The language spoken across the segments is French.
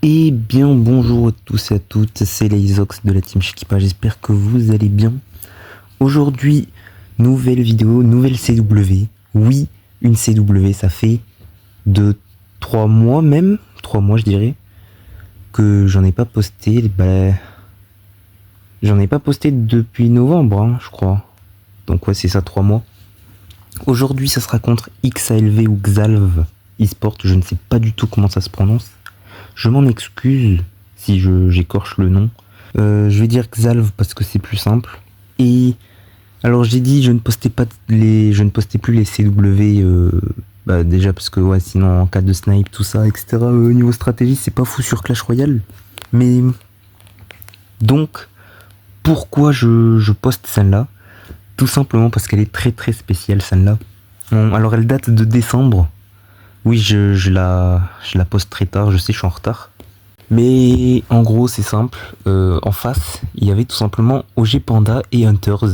Eh bien bonjour à tous et à toutes, c'est Leizox de la team Shikipa, j'espère que vous allez bien. Aujourd'hui, nouvelle vidéo, nouvelle CW. Oui, une CW, ça fait 3 mois même, 3 mois je dirais, que j'en ai pas posté. J'en ai pas posté depuis novembre, hein, je crois. Donc ouais, c'est ça, 3 mois. Aujourd'hui, ça sera contre XALV ou Xalv eSport, je ne sais pas du tout comment ça se prononce. Je m'en excuse si j'écorche le nom. Je vais dire Xalv parce que c'est plus simple. Et alors j'ai dit je ne postais plus les CW. Déjà parce que ouais, sinon en cas de snipe tout ça etc. Niveau stratégie c'est pas fou sur Clash Royale. Mais donc pourquoi je poste celle-là? Tout simplement parce qu'elle est très très spéciale celle-là. Bon, alors elle date de décembre. Oui je la poste très tard, je sais je suis en retard. Mais en gros, c'est simple. En face, il y avait tout simplement OG Panda et Hunters.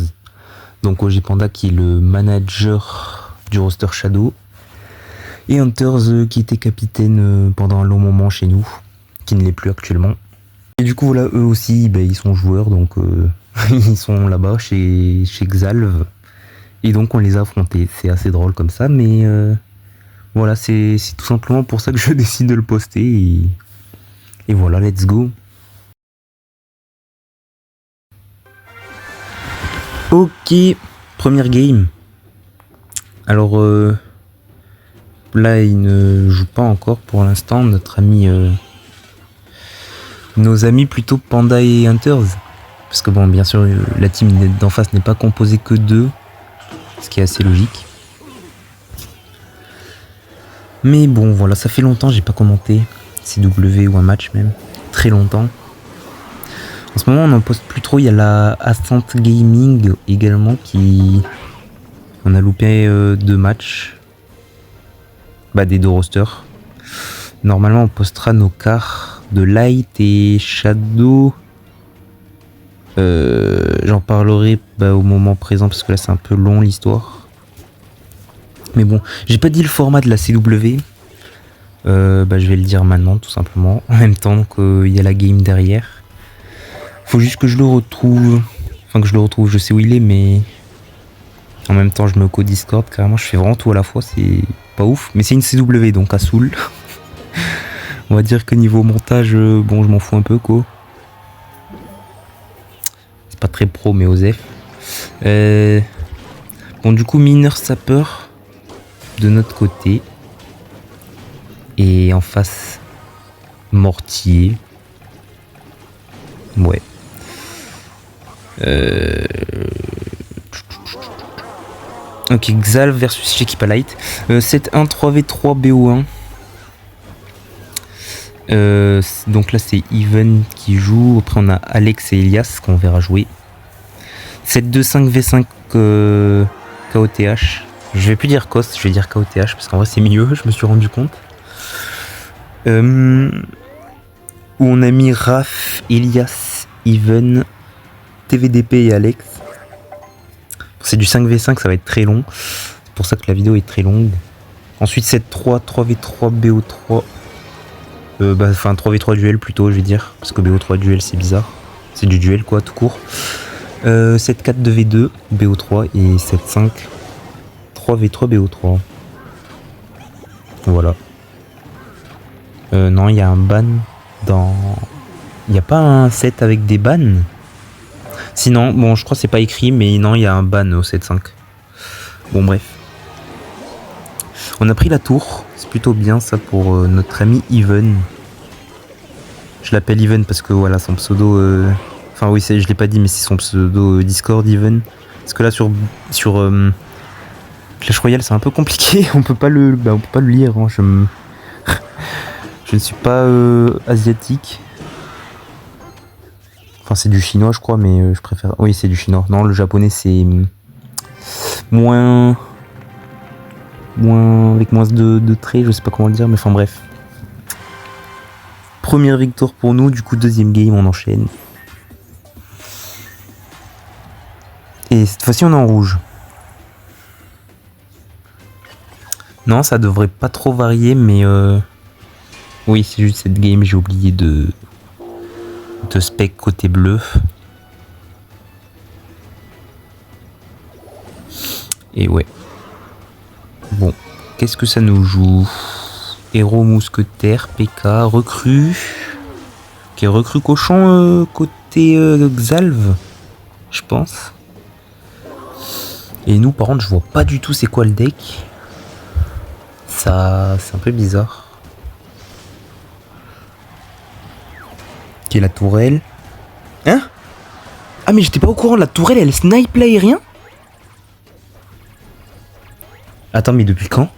Donc OG Panda qui est le manager du roster Shadow. Et Hunters qui était capitaine pendant un long moment chez nous. Qui ne l'est plus actuellement. Et du coup, voilà, eux aussi, ils sont joueurs. Donc ils sont là-bas chez Xalv. Et donc on les a affrontés. C'est assez drôle comme ça. Mais voilà, c'est tout simplement pour ça que je décide de le poster. Et voilà, let's go. Ok, première game. Alors là, il ne joue pas encore pour l'instant. Nos amis plutôt Panda et Hunters. Parce que bon, bien sûr, la team d'en face n'est pas composée que d'eux. Ce qui est assez logique. Mais bon, voilà, ça fait longtemps, j'ai pas commenté CW ou un match même. Très longtemps. En ce moment, on n'en poste plus trop. Il y a la Ascent Gaming également qui... On a loupé 2 matchs. Des 2 rosters. Normalement, on postera nos quarts de Light et Shadow. J'en parlerai au moment présent parce que là, c'est un peu long l'histoire. Mais bon, j'ai pas dit le format de la CW. Je vais le dire maintenant, tout simplement. En même temps qu'il y a la game derrière. Faut juste que je le retrouve. Enfin, que je le retrouve, je sais où il est, mais... En même temps, je me co Discord, carrément, je fais vraiment tout à la fois, c'est pas ouf. Mais c'est une CW, donc à Soul. On va dire que niveau montage, bon, je m'en fous un peu, quoi. C'est pas très pro, mais osef. Bon, du coup, mineur sapeur de notre côté. Et en face, mortier. Ouais. Ok, Xalv versus Shikipa Light. 7-1, 3v3 BO1. Donc là c'est Even qui joue. Après on a Alex et Elias qu'on verra jouer. 7-2, 5v5 KOTH. Je vais plus dire COS, je vais dire KOTH parce qu'en vrai c'est mieux, je me suis rendu compte. Où on a mis Raph, Elias, Even, TVDP et Alex. C'est du 5v5, ça va être très long. C'est pour ça que la vidéo est très longue. Ensuite 7-3, 3v3, BO3. Enfin 3v3 duel plutôt, je vais dire. Parce que BO3 duel c'est bizarre. C'est du duel quoi, tout court. 7-4, 2v2, BO3 et 7-5, 3v3, BO3. Voilà. Non, il y a un ban dans... Il n'y a pas un set avec des bans? Sinon, bon, je crois que c'est pas écrit, mais non, il y a un ban au 7-5. Bon, bref. On a pris la tour. C'est plutôt bien, ça, pour notre ami Even. Je l'appelle Even parce que, voilà, son pseudo... Enfin, oui, je l'ai pas dit, mais c'est son pseudo Discord, Even. Parce que là, sur Clash Royale, c'est un peu compliqué. On peut pas le lire. Hein. Je ne suis pas asiatique. Enfin, c'est du chinois, je crois, mais je préfère... Oui, c'est du chinois. Non, le japonais, c'est... moins... Avec moins de traits, je sais pas comment le dire, mais enfin, bref. Première victoire pour nous, du coup, deuxième game, on enchaîne. Et cette fois-ci, on est en rouge. Non, ça devrait pas trop varier, mais... Oui, c'est juste cette game, j'ai oublié de spec côté bleu. Et ouais. Bon, qu'est-ce que ça nous joue? Héros mousquetaire, PK, recrue. Ok, recrue cochon côté Xalv, je pense. Et nous, par contre, je vois pas du tout c'est quoi le deck. Ça, c'est un peu bizarre. Ok, la tourelle. Hein? Ah, mais j'étais pas au courant, la tourelle, elle snipe l'aérien? Attends, mais depuis quand?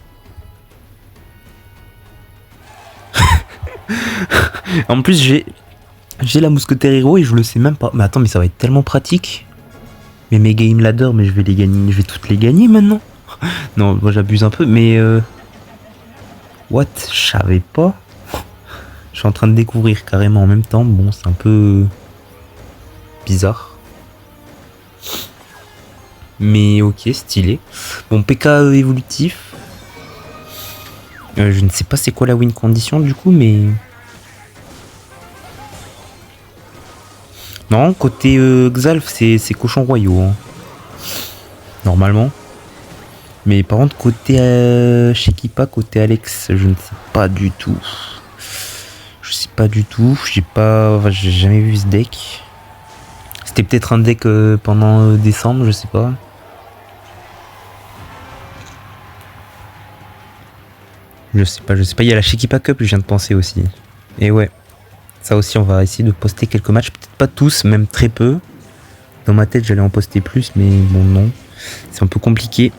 En plus, j'ai la mousquetaire héros et je le sais même pas. Mais attends, mais ça va être tellement pratique. Mais mes game ladder, mais je vais les gagner, je vais toutes les gagner maintenant. Non, moi j'abuse un peu, mais what? Je savais pas. Je suis en train de découvrir carrément en même temps. Bon, c'est un peu bizarre. Mais ok, stylé. Bon, PK évolutif. Je ne sais pas c'est quoi la win condition du coup, mais... Non, côté Xalf, c'est cochons royaux. Hein. Normalement. Mais par contre, côté Shekipa, côté Alex, je ne sais pas du tout. Je sais pas du tout. J'ai jamais vu ce deck. C'était peut-être un deck pendant décembre, je sais pas. Je sais pas. Il y a la Shekipa Cup, je viens de penser aussi. Et ouais. Ça aussi, on va essayer de poster quelques matchs. Peut-être pas tous, même très peu. Dans ma tête, j'allais en poster plus, mais bon, non. C'est un peu compliqué.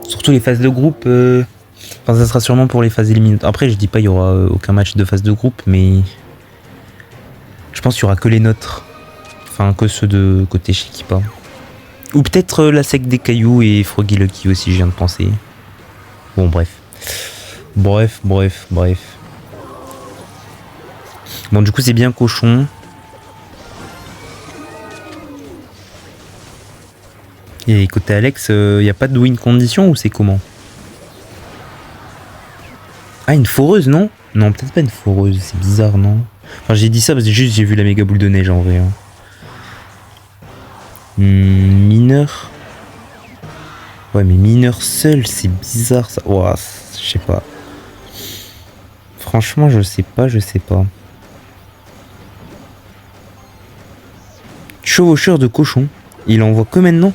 Surtout les phases de groupe. Enfin, ça sera sûrement pour les phases éliminatoires. Après, je dis pas il y aura aucun match de phase de groupe, mais je pense qu'il y aura que les nôtres. Enfin, que ceux de côté Shekipa. Ou peut-être la sec des cailloux et Froggy Lucky aussi, je viens de penser. Bon, bref. Bref. Bon, du coup, c'est bien cochon. Et côté Alex, il n'y a pas de win condition ou c'est comment? Ah, une foreuse, non? Non, peut-être pas une foreuse, c'est bizarre, non? Enfin, j'ai dit ça parce que juste j'ai vu la méga boule de neige en vrai. Hein. Mineur. Ouais, mais mineur seul, c'est bizarre ça. Ouah, je sais pas. Franchement, je sais pas. Chevaucheur de cochon. Il envoie que maintenant?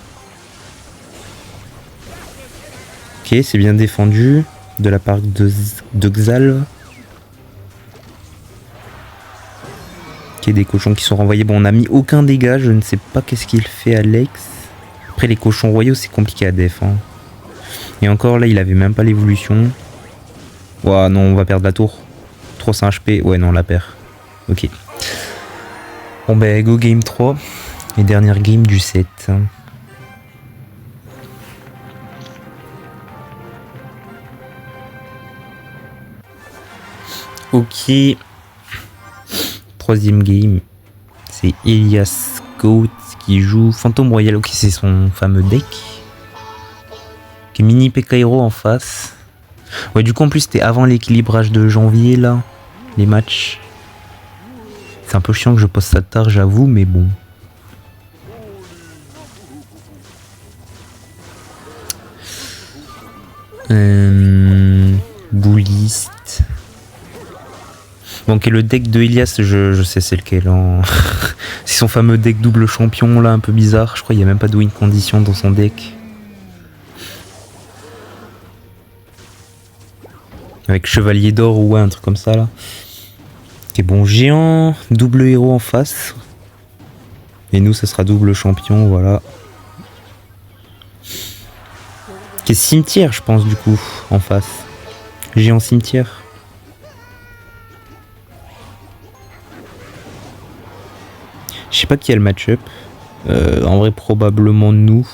Ok, c'est bien défendu de la part de Xalv. Ok, des cochons qui sont renvoyés. Bon, on n'a mis aucun dégât. Je ne sais pas qu'est-ce qu'il fait, Alex. Après, les cochons royaux, c'est compliqué à def. Hein. Et encore, là, il avait même pas l'évolution. Ouah, non, on va perdre la tour. 300 HP. Ouais, non, on la perd. Ok. Bon, ben, go game 3. Et dernière game du set. Ok. Troisième game. C'est Elias Goat qui joue Fantôme Royal. Ok, c'est son fameux deck. Ok, mini Pekairo en face. Ouais, du coup, en plus, c'était avant l'équilibrage de janvier, là. Les matchs. C'est un peu chiant que je poste ça tard, j'avoue, mais bon. Bouliste. Bon, ok, le deck de Elias, je sais c'est lequel. Hein. C'est son fameux deck double champion, là, un peu bizarre. Je crois qu'il n'y a même pas de win condition dans son deck. Avec chevalier d'or ou ouais, un truc comme ça, là. Ok, bon, géant, double héros en face. Et nous, ça sera double champion, voilà. Ok, cimetière, je pense, du coup, en face. Géant cimetière. Je sais pas qui a le match-up. En vrai, probablement nous.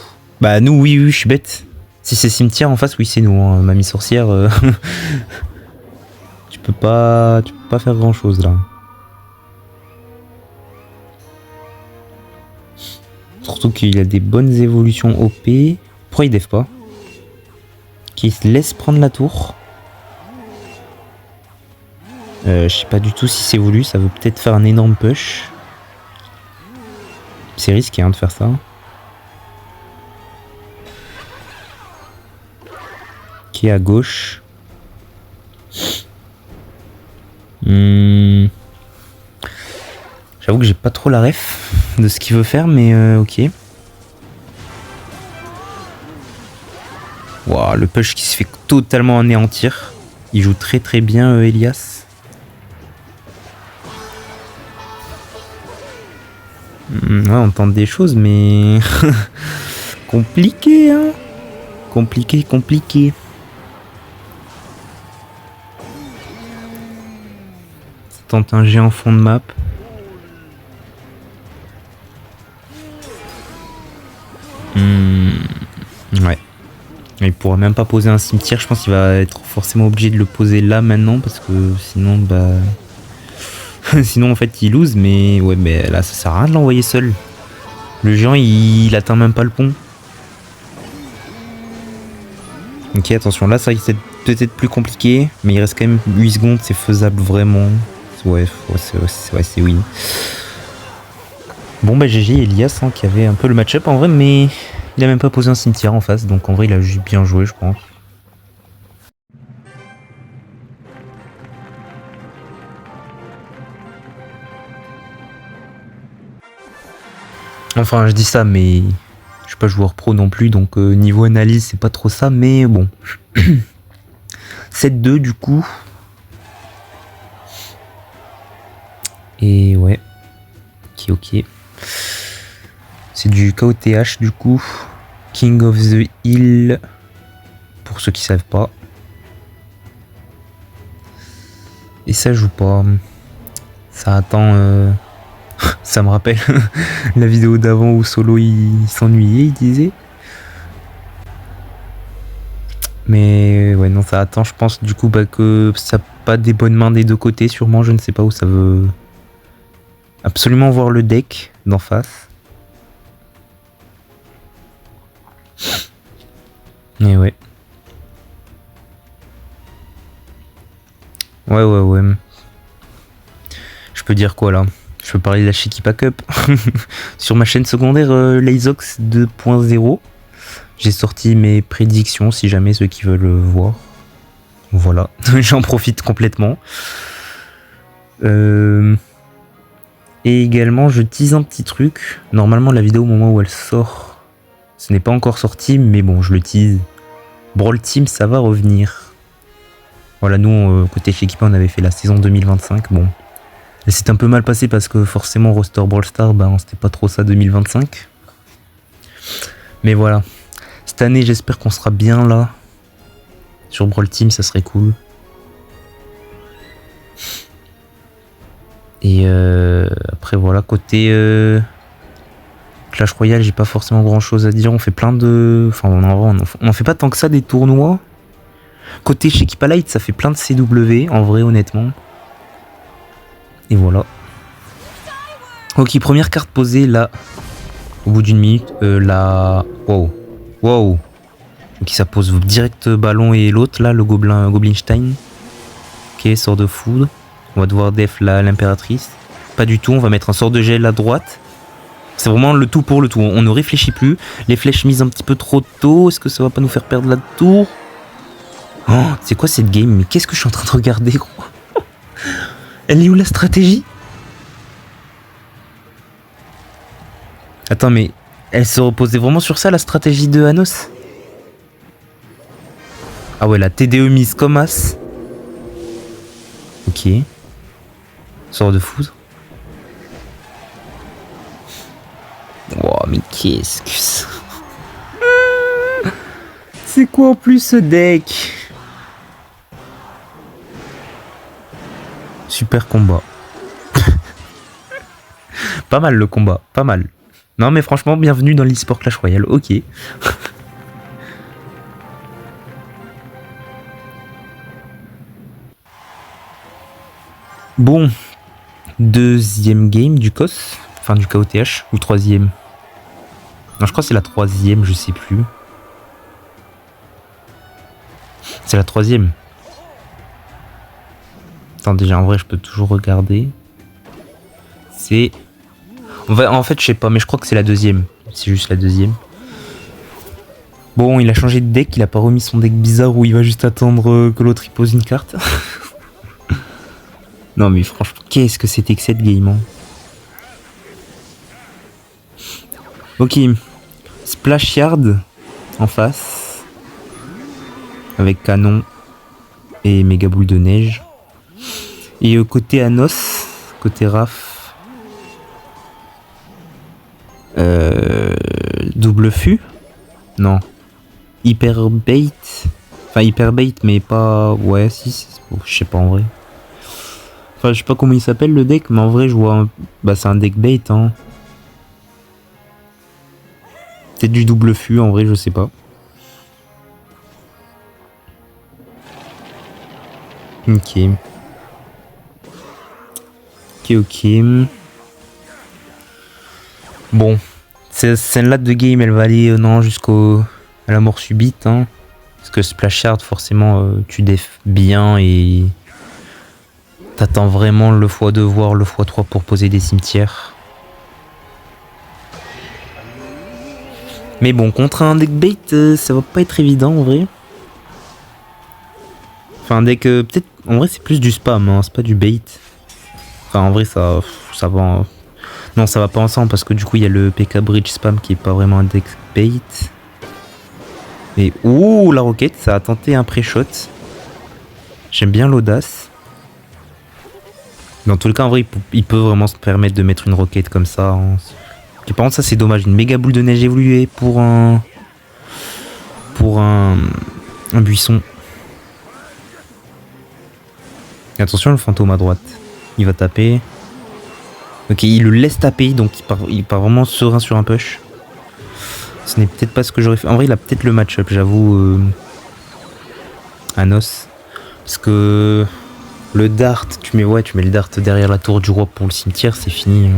Bah, nous, oui, je suis bête. Si c'est cimetière en face, oui, c'est nous. Hein. Mamie sorcière, tu peux pas faire grand-chose là. Surtout qu'il a des bonnes évolutions OP. Pourquoi il def pas? Qui se laisse prendre la tour. Je sais pas du tout si c'est voulu, ça veut peut-être faire un énorme push. C'est risqué hein, de faire ça. Qui est à gauche. J'avoue que j'ai pas trop la ref de ce qu'il veut faire, mais ok. Wow, le push qui se fait totalement anéantir. Il joue très très bien Elias. Ouais, on tente des choses, mais... compliqué, hein. Compliqué. Ça tente un géant fond de map. Ouais. Il pourra même pas poser un cimetière. Je pense qu'il va être forcément obligé de le poser là maintenant parce que sinon, bah... sinon en fait il lose. Mais ouais, mais là ça sert à rien de l'envoyer seul. Le géant il atteint même pas le pont. Ok, attention, là ça c'est peut-être plus compliqué, mais il reste quand même 8 secondes, c'est faisable vraiment. Ouais, c'est win. Bon bah GG Elias hein, qui avait un peu le match-up en vrai, mais il a même pas posé un cimetière en face, donc en vrai il a juste bien joué je pense. Enfin je dis ça, mais je suis pas joueur pro non plus, donc niveau analyse c'est pas trop ça, mais bon. 7-2 du coup. Et ouais. Ok. C'est du KOTH du coup. King of the Hill. Pour ceux qui savent pas. Et ça joue pas. Ça attend... ça me rappelle la vidéo d'avant où Solo il s'ennuyait, il disait. Mais ouais non, ça attend je pense du coup bah, que ça n'a pas des bonnes mains des deux côtés sûrement. Je ne sais pas où ça veut... absolument voir le deck d'en face. Et ouais. Ouais. Je peux dire quoi là? Je peux parler de la Shiki Pack Up. Sur ma chaîne secondaire Lazox 2.0. J'ai sorti mes prédictions si jamais ceux qui veulent voir. Voilà, j'en profite complètement. Et également je tease un petit truc. Normalement la vidéo au moment où elle sort, ce n'est pas encore sorti, mais bon je le tease. Brawl Team ça va revenir. Voilà, nous côté chez Equipa on avait fait la saison 2025. Bon, elle s'est un peu mal passée parce que forcément roster Brawl Stars, bah, c'était pas trop ça 2025. Mais voilà, cette année j'espère qu'on sera bien là. Sur Brawl Team ça serait cool. Et après voilà, côté Clash Royale, j'ai pas forcément grand chose à dire. On fait plein de... enfin on en fait pas tant que ça des tournois. Côté chez Equipa Light, ça fait plein de CW en vrai honnêtement. Et voilà. Ok, première carte posée là. Au bout d'une minute. Là... Wow. Ok, ça pose direct ballon et l'autre là, le Goblinstein. Ok, sort de foudre. On va devoir def l'impératrice. Pas du tout, on va mettre un sort de gel à droite. C'est vraiment le tout pour le tout. On ne réfléchit plus. Les flèches mises un petit peu trop tôt. Est-ce que ça va pas nous faire perdre la tour? Oh, c'est quoi cette game? Mais qu'est-ce que je suis en train de regarder, gros? Elle est où la stratégie? Attends, mais elle se reposait vraiment sur ça, la stratégie de Anos? Ah ouais, la TDE mise comme as. Ok. Sort de foudre. Wow, mais qu'est-ce que ça? C'est quoi en plus ce deck? Super combat. Pas mal le combat, pas mal. Non mais franchement, bienvenue dans l'e-sport Clash Royale, ok. Bon, deuxième game du COS, enfin du KOTH, ou troisième. Non, je crois que c'est la troisième, je sais plus. C'est la troisième. Attends, déjà en vrai je peux toujours regarder. C'est... En fait je sais pas, mais je crois que c'est la deuxième. C'est juste la deuxième. Bon, il a changé de deck, il a pas remis son deck bizarre où il va juste attendre que l'autre il pose une carte. Non mais franchement, qu'est-ce que c'était que cette game, hein. Ok, Splash Yard en face. Avec canon et méga boule de neige. Et côté Anos, côté Raph, double fût. Non. Hyper bait. Enfin hyper bait mais pas... Ouais si, je sais pas en vrai. Enfin je sais pas comment il s'appelle le deck, mais en vrai je vois un... Bah c'est un deck bait hein. Peut-être du double fût en vrai, je sais pas. Ok. Ok. Bon. Cette scène-là de game, elle va aller non jusqu'au... à la mort subite hein. Parce que Splash Yard, forcément, tu def bien et... T'attends vraiment le x2 voire le x3 pour poser des cimetières. Mais bon, contre un deck bait, ça va pas être évident en vrai. Enfin, un deck, peut-être... En vrai, c'est plus du spam, hein, c'est pas du bait. Enfin, en vrai, ça va... Non, ça va pas ensemble parce que du coup, il y a le PK Bridge spam qui est pas vraiment un deck bait. Et ouh, la roquette, ça a tenté un pré-shot. J'aime bien l'audace. Dans tous les cas, en vrai, il peut vraiment se permettre de mettre une roquette comme ça. Hein. Et par contre, ça c'est dommage. Une méga boule de neige évoluée pour un buisson. Et attention, le fantôme à droite. Il va taper. Ok, il le laisse taper, donc il part vraiment serein sur un push. Ce n'est peut-être pas ce que j'aurais fait. En vrai, il a peut-être le match-up, j'avoue. Anos. Parce que le dart, tu mets le dart derrière la tour du roi pour le cimetière, c'est fini.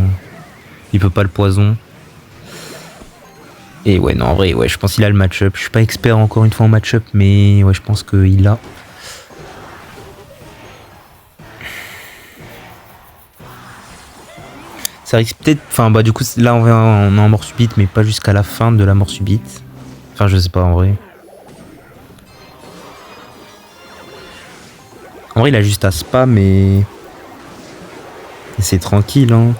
Il peut pas le poison. Et ouais, non, en vrai, ouais, je pense qu'il a le match-up. Je suis pas expert encore une fois en match-up, mais ouais, je pense qu'il a. Ça risque peut-être... Enfin, bah du coup, là, on est en mort subite, mais pas jusqu'à la fin de la mort subite. Enfin, je sais pas, en vrai. En vrai, il a juste à spam, mais... c'est tranquille, hein.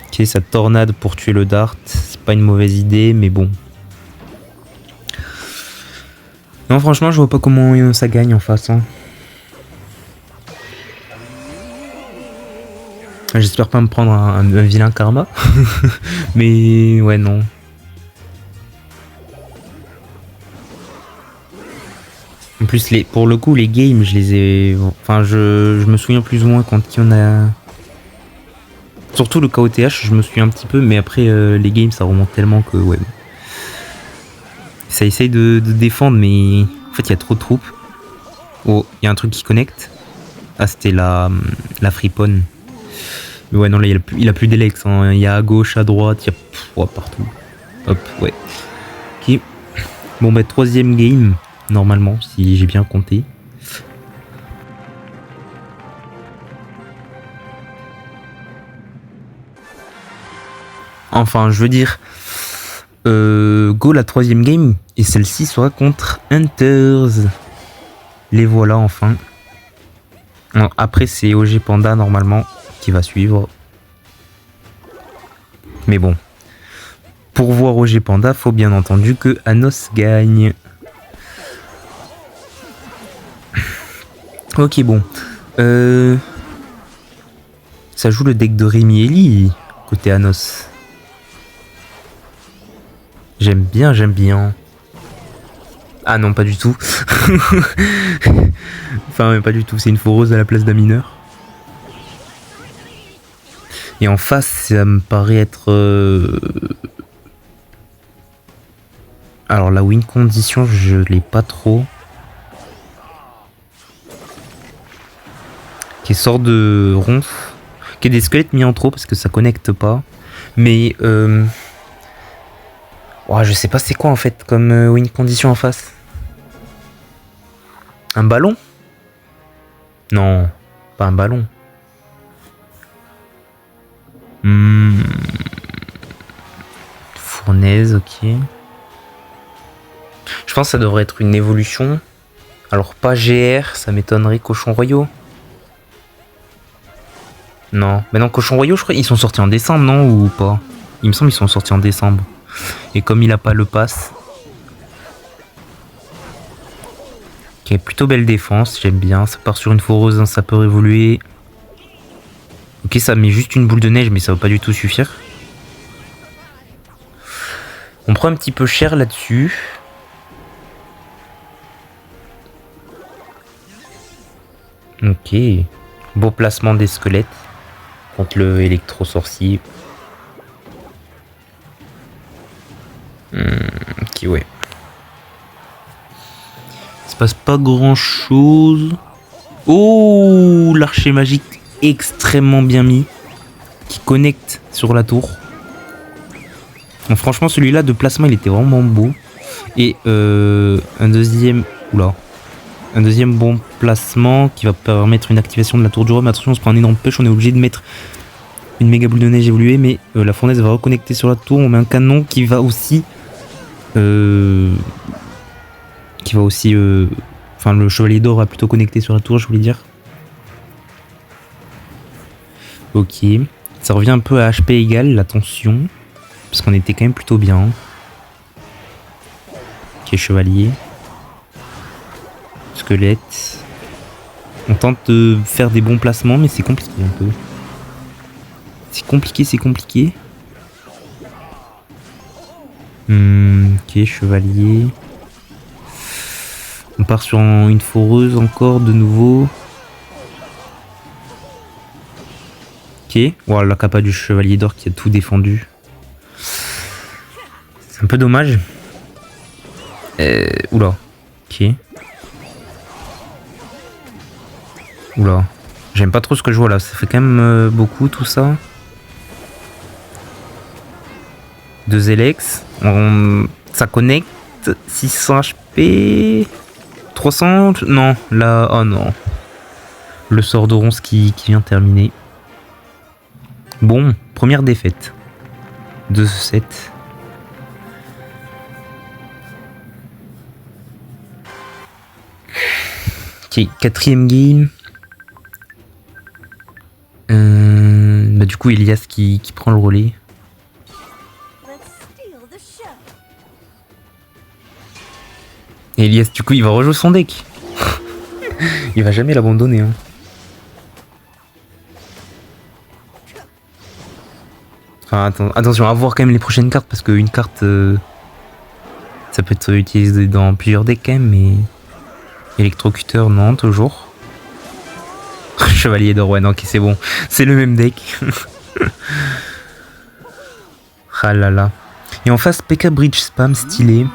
Ok, sa tornade pour tuer le dart. C'est pas une mauvaise idée, mais bon. Non, franchement, je vois pas comment ça gagne en face, hein. J'espère pas me prendre un vilain karma. Mais ouais, non. En plus, pour le coup, les games, je les ai... Enfin, je me souviens plus ou moins quand il y en a... Surtout le KOTH, je me souviens un petit peu, mais après, les games, ça remonte tellement que... Ouais. Ça essaye de défendre, mais... En fait, il y a trop de troupes. Oh, il y a un truc qui connecte. Ah, c'était la fripone. Mais ouais, non, là, il a plus d'Elex. Hein. Il y a à gauche, à droite, il y a... ouais, partout. Hop, ouais. Ok. Bon, bah, troisième game, normalement, si j'ai bien compté. Enfin, je veux dire... go la troisième game. Et celle-ci sera contre Hunters. Les voilà, enfin. Non, après, c'est OG Panda, normalement, qui va suivre. Mais bon. Pour voir OG Panda, faut bien entendu que Anos gagne. Ok, bon. Ça joue le deck de Rémi Eli, côté Anos. J'aime bien, j'aime bien. Ah non, pas du tout. Enfin, pas du tout, c'est une foreuse à la place d'un mineur. Et en face, ça me paraît être... Alors la win condition, je l'ai pas trop. Qui sort de ronf. Qui est des squelettes mis en trop parce que ça connecte pas. Mais... Ouais, je sais pas c'est quoi en fait comme win condition en face. Un ballon? Non, pas un ballon. Fournaise, ok. Je pense que ça devrait être une évolution. Alors pas GR, ça m'étonnerait. Cochons royaux. Non, mais non, Cochons royaux, je crois ils sont sortis en décembre, non, ou pas? Il me semble qu'ils sont sortis en décembre. Et comme il a pas le pass. Ok, plutôt belle défense, j'aime bien. Ça part sur une foreuse, hein, ça peut évoluer. Ok, ça met juste une boule de neige, mais ça va pas du tout suffire. On prend un petit peu cher là-dessus. Ok. Beau placement des squelettes contre le électro-sorcier. Ok, ouais. Il se passe pas grand-chose. Oh, l'archer magique extrêmement bien mis. Qui connecte sur la tour. Bon, franchement, celui-là de placement, il était vraiment beau. Et un deuxième... Oula. Un deuxième bon placement qui va permettre une activation de la tour du rhum. Attention, on se prend un énorme push, on est obligé de mettre une méga boule de neige évoluée, mais la fournaise va reconnecter sur la tour. On met un canon qui va aussi... Enfin, le chevalier d'or va plutôt connecter sur la tour, je voulais dire. Ok. Ça revient un peu à HP égal, la tension. Parce qu'on était quand même plutôt bien. Ok, chevalier. Squelette. On tente de faire des bons placements, mais c'est compliqué un peu. C'est compliqué. Ok, chevalier. On part sur une foreuse encore de nouveau. Ok. Voilà, la capa du chevalier d'or qui a tout défendu. C'est un peu dommage. Oula. Ok. Oula. J'aime pas trop ce que je vois là. Ça fait quand même beaucoup tout ça. 2 Elex. Ça connecte. 600 HP. 300. Non. Là. Oh non. Le sort de ronce qui vient terminer. Bon. Première défaite. 2-7. Ok. Quatrième game. Bah du coup Elias qui prend le relais. Et Elias du coup il va rejouer son deck. Il va jamais l'abandonner hein. Enfin, attention à voir quand même les prochaines cartes parce qu'une carte ça peut être utilisé dans plusieurs decks quand même, mais électrocuteur non toujours. Chevalier d'or, ouais non ok c'est bon. C'est le même deck. Ah là là. Et en face PK Bridge Spam stylé.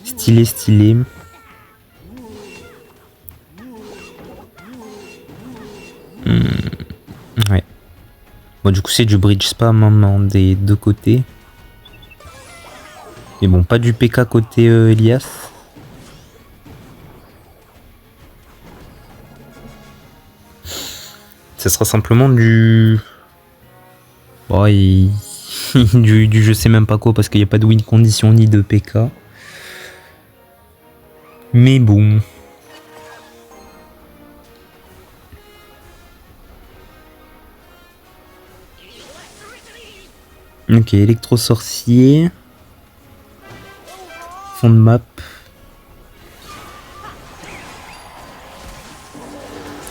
Stylé. Ouais. Bon du coup c'est du Bridge Spam hein, des deux côtés. Mais bon pas du PK côté Elias. Ça sera simplement du... Oh, du je sais même pas quoi parce qu'il n'y a pas de win condition ni de PK. Mais bon. Ok, électro-sorcier. Fond de map.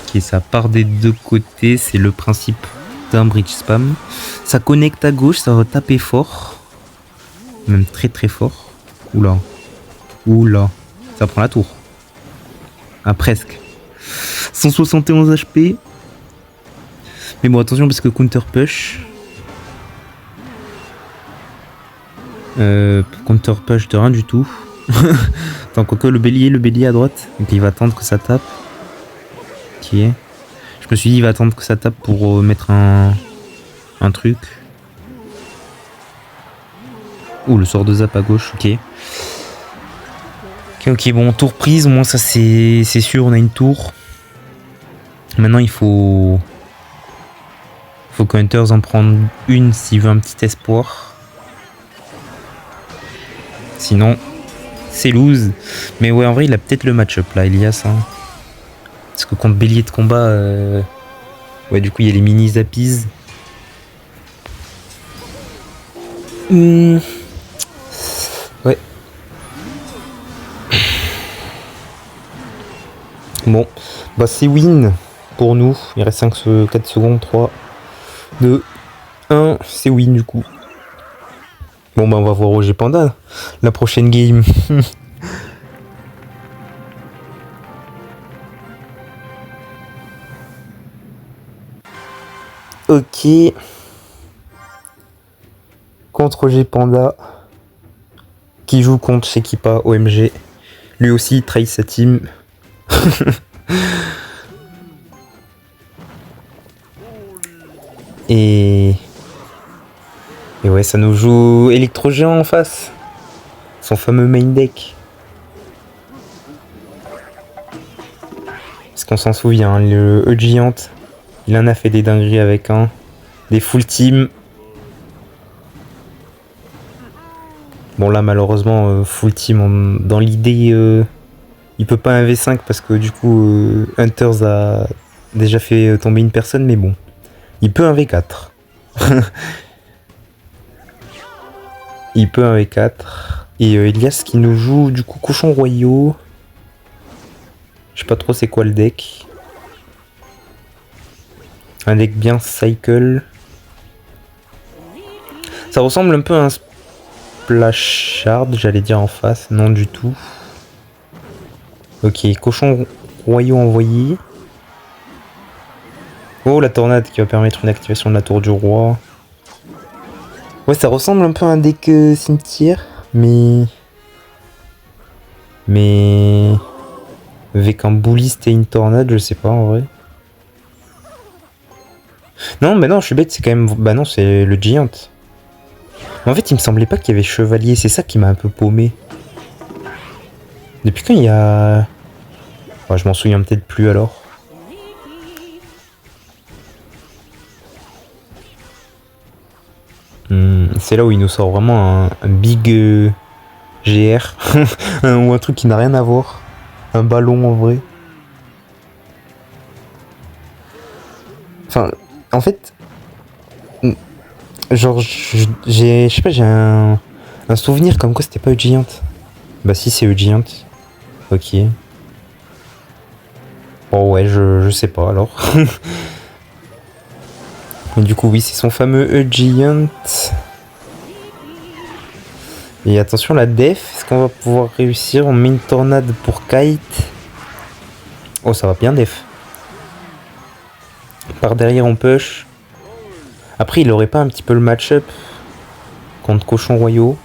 Ok, ça part des deux côtés, c'est le principe d'un bridge spam. Ça connecte à gauche, ça va taper fort. Même très fort. Oula. Ça prend la tour. Ah, presque. 171 HP. Mais bon, attention parce que counter push. Counter push de rien du tout. Attends, quoique le bélier à droite. Donc il va attendre que ça tape. Ok. Je me suis dit il va attendre que ça tape pour mettre un truc. Ouh, le sort de zap à gauche, ok. Ok, Ok, bon, tour prise, au moins ça c'est sûr, on a une tour. Maintenant il faut que Hunters en prenne une s'il veut un petit espoir. Sinon, c'est lose. Mais ouais, en vrai, il a peut-être le match-up là, Elias. Hein. Parce que contre Bélier de combat, ouais, du coup, il y a les mini zappies. Ouais. Bon, bah c'est win pour nous. Il reste 4 secondes, 3, 2, 1. C'est win du coup. Bon, bah on va voir Roger Panda la prochaine game. Ok. Contre Roger Panda. Qui joue contre Shekipa OMG. Lui aussi, il trahit sa team. Et ouais, ça nous joue Electro-Géant en face. Son fameux main deck. Parce qu'on s'en souvient, le E-Giant, il en a fait des dingueries avec un. Des full team. Bon là malheureusement, full team, dans l'idée, il peut pas un V5 parce que du coup, Hunters a déjà fait tomber une personne, mais bon. Il peut un V4. Il peut un V4. Et Elias qui nous joue du coup Cochon Royaux. Je sais pas trop c'est quoi le deck. Un deck bien cycle. Ça ressemble un peu à un Splashard, j'allais dire en face. Non du tout. Ok, Cochon Royaux envoyé. Oh, la tornade qui va permettre une activation de la tour du roi. Ouais, ça ressemble un peu à un deck cimetière, mais avec un bouliste et une tornade, je sais pas en vrai. Non, mais non, je suis bête, c'est quand même... Bah non, c'est le Giant. En fait, il me semblait pas qu'il y avait Chevalier, c'est ça qui m'a un peu paumé. Depuis quand il y a... Ouais, je m'en souviens peut-être plus alors. C'est là où il nous sort vraiment un big GR. Ou un truc qui n'a rien à voir. Un ballon en vrai. Enfin, en fait... Genre, je sais pas, j'ai un souvenir comme quoi c'était pas E-Giant. Bah si, c'est E-Giant. Ok. Bon ouais, je sais pas alors. Du coup oui, c'est son fameux E-Giant. Et attention la def, est-ce qu'on va pouvoir réussir? On met une tornade pour Kite. Oh ça va bien def. Par derrière on push. Après il aurait pas un petit peu le match-up contre Cochon Royaux.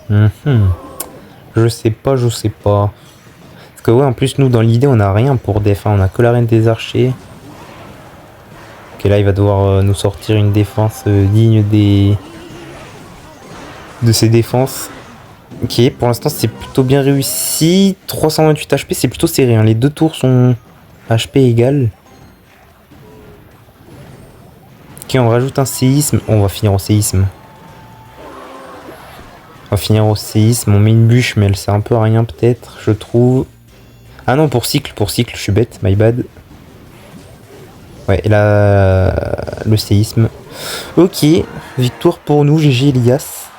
Je sais pas. Parce que ouais, en plus nous dans l'idée on a rien pour def, hein. On a que la reine des archers. Ok, là il va devoir nous sortir une défense digne de ses défenses. Ok, pour l'instant c'est plutôt bien réussi. 328 HP, c'est plutôt serré, hein. Les deux tours sont HP égal. Ok, on rajoute un séisme. On va finir au séisme. On met une bûche, mais elle sert un peu à rien peut-être, je trouve. Ah non, pour cycle, je suis bête, my bad. Ouais, et là, le séisme. Ok, victoire pour nous, GG Elias.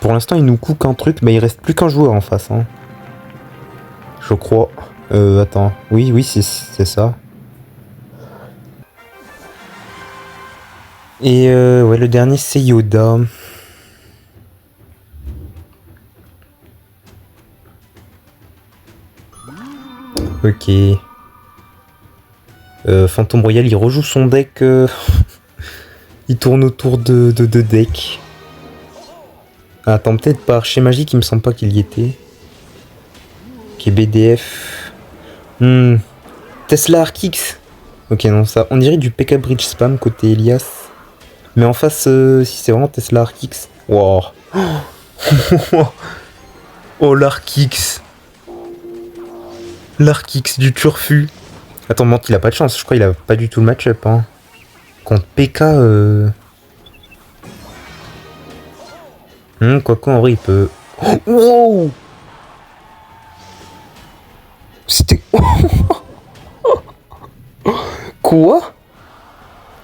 Pour l'instant, il nous cook un truc, mais il reste plus qu'un joueur en face. Hein. Je crois. Attends. Oui, c'est ça. Et ouais, le dernier, c'est Yoda. Ok. Phantom Royal, il rejoue son deck. Il tourne autour de decks. Attends, peut-être par Archer Magique, il me semble pas qu'il y était. Ok, BDF. Tesla Arkix. Ok, non, ça. On dirait du PK Bridge Spam côté Elias. Mais en face, si c'est vraiment Tesla Arkix. Wow. Oh, l'Arkix. L'Arkix du Turfu. Attends, Mante, il a pas de chance. Je crois qu'il a pas du tout le match-up. Hein. Contre PK... Quoique, en vrai, il peut... Oh, wow. C'était... Quoi?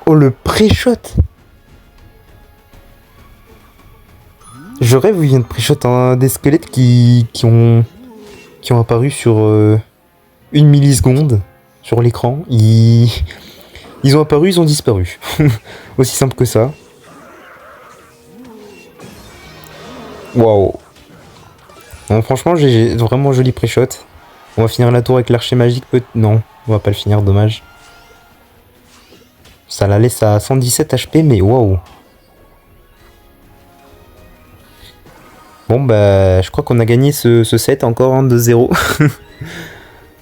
Oh, le pré-shot. Je rêve où il vient de pré-shot des squelettes qui ont apparu sur 1 milliseconde sur l'écran. Ils ont apparu, ils ont disparu. Aussi simple que ça. Waouh. Bon, franchement, j'ai vraiment joli pré-shot. On va finir la tour avec l'archer magique. Non, on va pas le finir, dommage. Ça la laisse à 117 HP, mais waouh. Bon, bah, je crois qu'on a gagné ce set encore, hein, 2-0.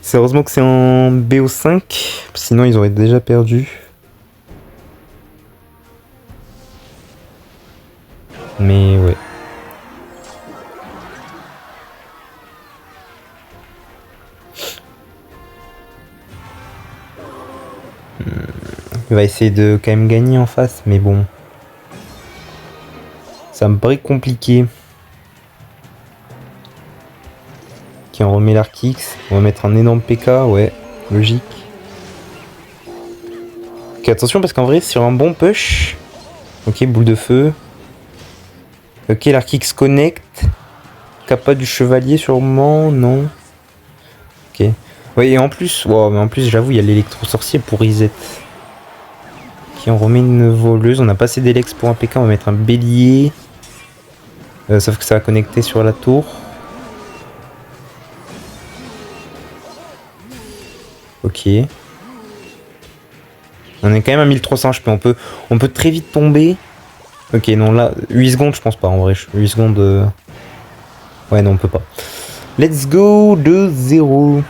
C'est heureusement que c'est en BO5, sinon ils auraient déjà perdu. Mais ouais. Il va essayer de quand même gagner en face, mais bon. Ça me paraît compliqué. Ok, on remet l'Arkix. On va mettre un énorme PK, ouais, logique. Ok, attention parce qu'en vrai, sur un bon push. Ok, boule de feu. Ok, l'Arkix connecte. Kappa du chevalier sûrement, non. Ok. Ouais, et en plus, wow, mais en plus, j'avoue, il y a l'électro-sorcier pour reset. Ok, on remet une voleuse. On a pas assez d'élex pour un PK, on va mettre un bélier. Sauf que ça va connecter sur la tour. Ok. On est quand même à 1300 HP. On peut très vite tomber. Ok, non, là, 8 secondes, je pense pas. En vrai, 8 secondes... Ouais, non, on peut pas. Let's go, 2-0.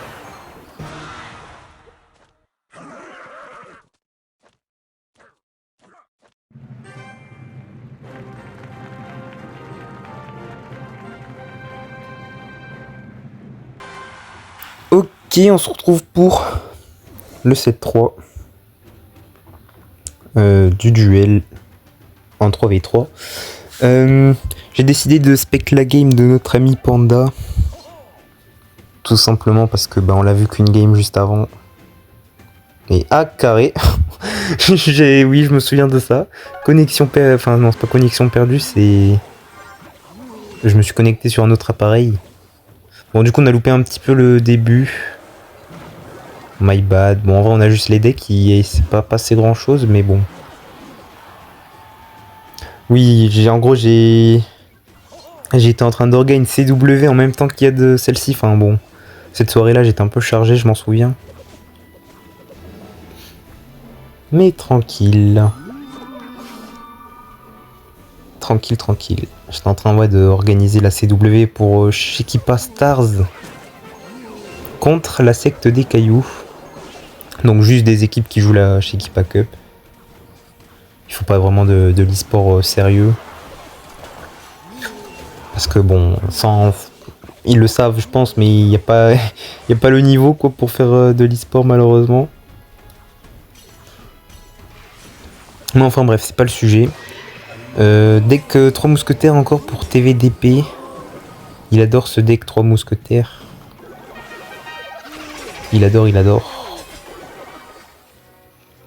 Ok, on se retrouve pour le 7-3 du duel en 3v3. J'ai décidé de spec la game de notre ami Panda. Tout simplement parce que on l'a vu qu'une game juste avant. Et à carré. Oui, je me souviens de ça. Connexion perdue. Enfin non, c'est pas connexion perdue, c'est... Je me suis connecté sur un autre appareil. Bon, du coup, on a loupé un petit peu le début. My bad. Bon, en vrai, on a juste les decks, il s'est pas passé grand chose, mais bon. Oui, en gros, j'étais en train d'organiser une CW en même temps qu'il y a de celle-ci. Enfin bon, cette soirée-là, j'étais un peu chargé, je m'en souviens. Mais tranquille. Tranquille, tranquille. J'étais en train d'organiser la CW pour Shekipa Stars contre la secte des cailloux. Donc juste des équipes qui jouent la Shekipa Cup. Il faut pas vraiment de l'e-sport sérieux. Parce que bon, ils le savent je pense, mais il n'y a pas le niveau quoi pour faire de l'e-sport malheureusement. Mais enfin bref, c'est pas le sujet. Deck 3 mousquetaires encore pour TVDP. Il adore ce deck 3 mousquetaires. Il adore, il adore.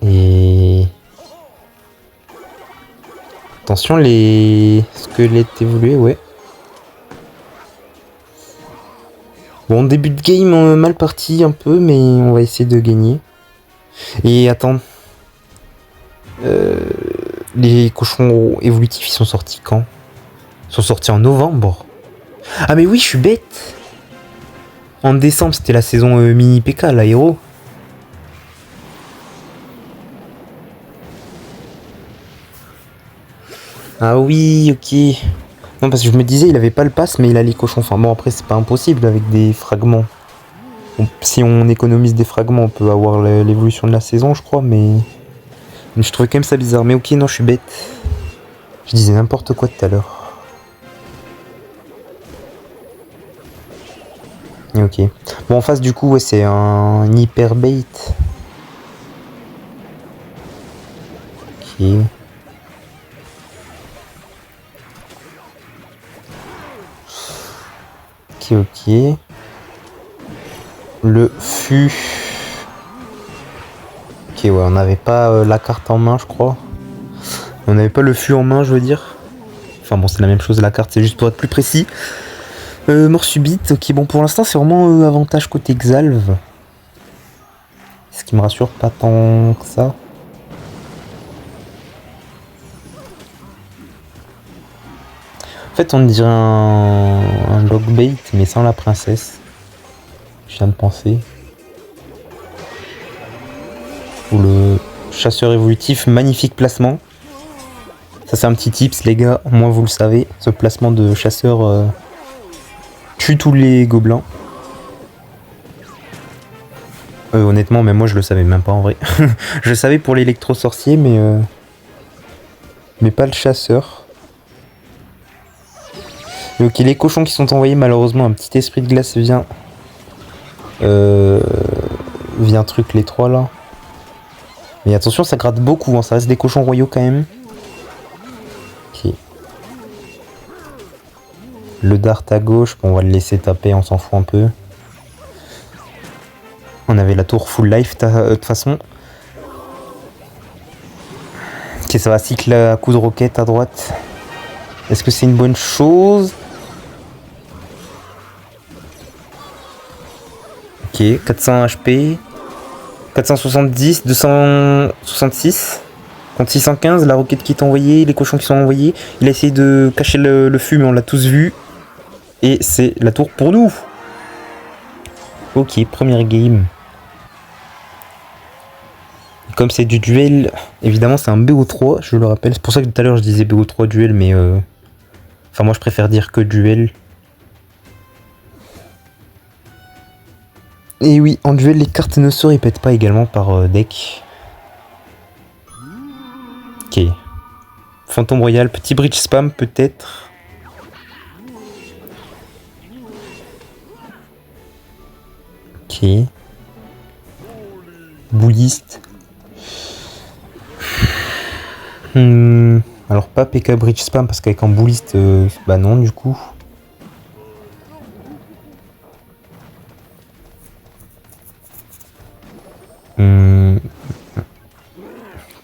Et... Attention les squelettes évolués, ouais. Bon, début de game mal parti un peu, mais on va essayer de gagner. Et attends. Les cochons évolutifs, ils sont sortis quand? Ils sont sortis en novembre. Ah mais oui, je suis bête. En décembre, c'était la saison mini PK, l'aéro. Ah oui, ok. Non, parce que je me disais, il avait pas le pass, mais il a les cochons. Enfin bon, après, c'est pas impossible avec des fragments. Si on économise des fragments, on peut avoir l'évolution de la saison, je crois, mais je trouvais quand même ça bizarre. Mais ok, non, je suis bête. Je disais n'importe quoi tout à l'heure. Ok. Bon, en face, du coup, ouais, c'est un hyper bait. Ok. Ok, ok. Le fût. Ok, ouais, on n'avait pas la carte en main, je crois. On n'avait pas le fût en main, je veux dire. Enfin bon, c'est la même chose, la carte, c'est juste pour être plus précis. Mort subite, ok, bon, pour l'instant, c'est vraiment avantage côté Xalv. Ce qui me rassure pas tant que ça. En fait, on dirait un logbait, mais sans la princesse. Je viens de penser. Ou le chasseur évolutif, magnifique placement. Ça, c'est un petit tips, les gars. Au moins, vous le savez. Ce placement de chasseur tue tous les gobelins. Honnêtement, même moi, je le savais même pas en vrai. Je le savais pour l'électro-sorcier, mais pas le chasseur. Et ok, les cochons qui sont envoyés, malheureusement, un petit esprit de glace vient. Vient truc les trois là. Mais attention, ça gratte beaucoup, hein, ça reste des cochons royaux quand même. Ok. Le dart à gauche, bon, on va le laisser taper, on s'en fout un peu. On avait la tour full life de toute façon. Ok, ça va cycle à coup de roquette à droite. Est-ce que c'est une bonne chose? Ok, 400 HP. 470, 266. Contre 615, la roquette qui est envoyée, les cochons qui sont envoyés. Il a essayé de cacher le fût, mais on l'a tous vu. Et c'est la tour pour nous. Ok, première game. Comme c'est du duel, évidemment c'est un BO3, je le rappelle. C'est pour ça que tout à l'heure je disais BO3 duel, mais... Enfin moi je préfère dire que duel. Et oui, en duel les cartes ne se répètent pas également par deck. Ok. Fantôme Royal, petit bridge spam peut-être. Ok. Boulliste. Alors pas PK bridge spam parce qu'avec un boulliste, bah non du coup.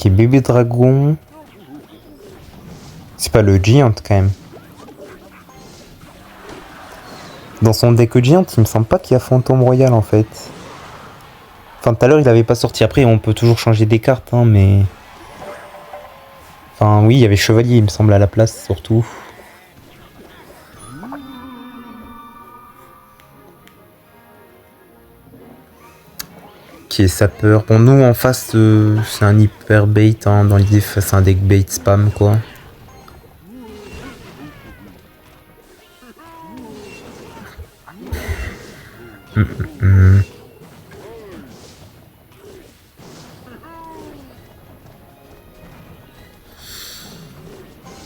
Ok, bébé dragon. C'est pas le Giant quand même. Dans son deck Giant, il me semble pas qu'il y a Fantôme Royal en fait. Enfin, tout à l'heure, il avait pas sorti. Après, on peut toujours changer des cartes, hein, mais... Enfin, oui, il y avait Chevalier, il me semble, à la place, surtout. Ok, sapeur. Bon, nous, en face, c'est un hyper bait, hein, dans l'idée, c'est un deck bait spam, quoi.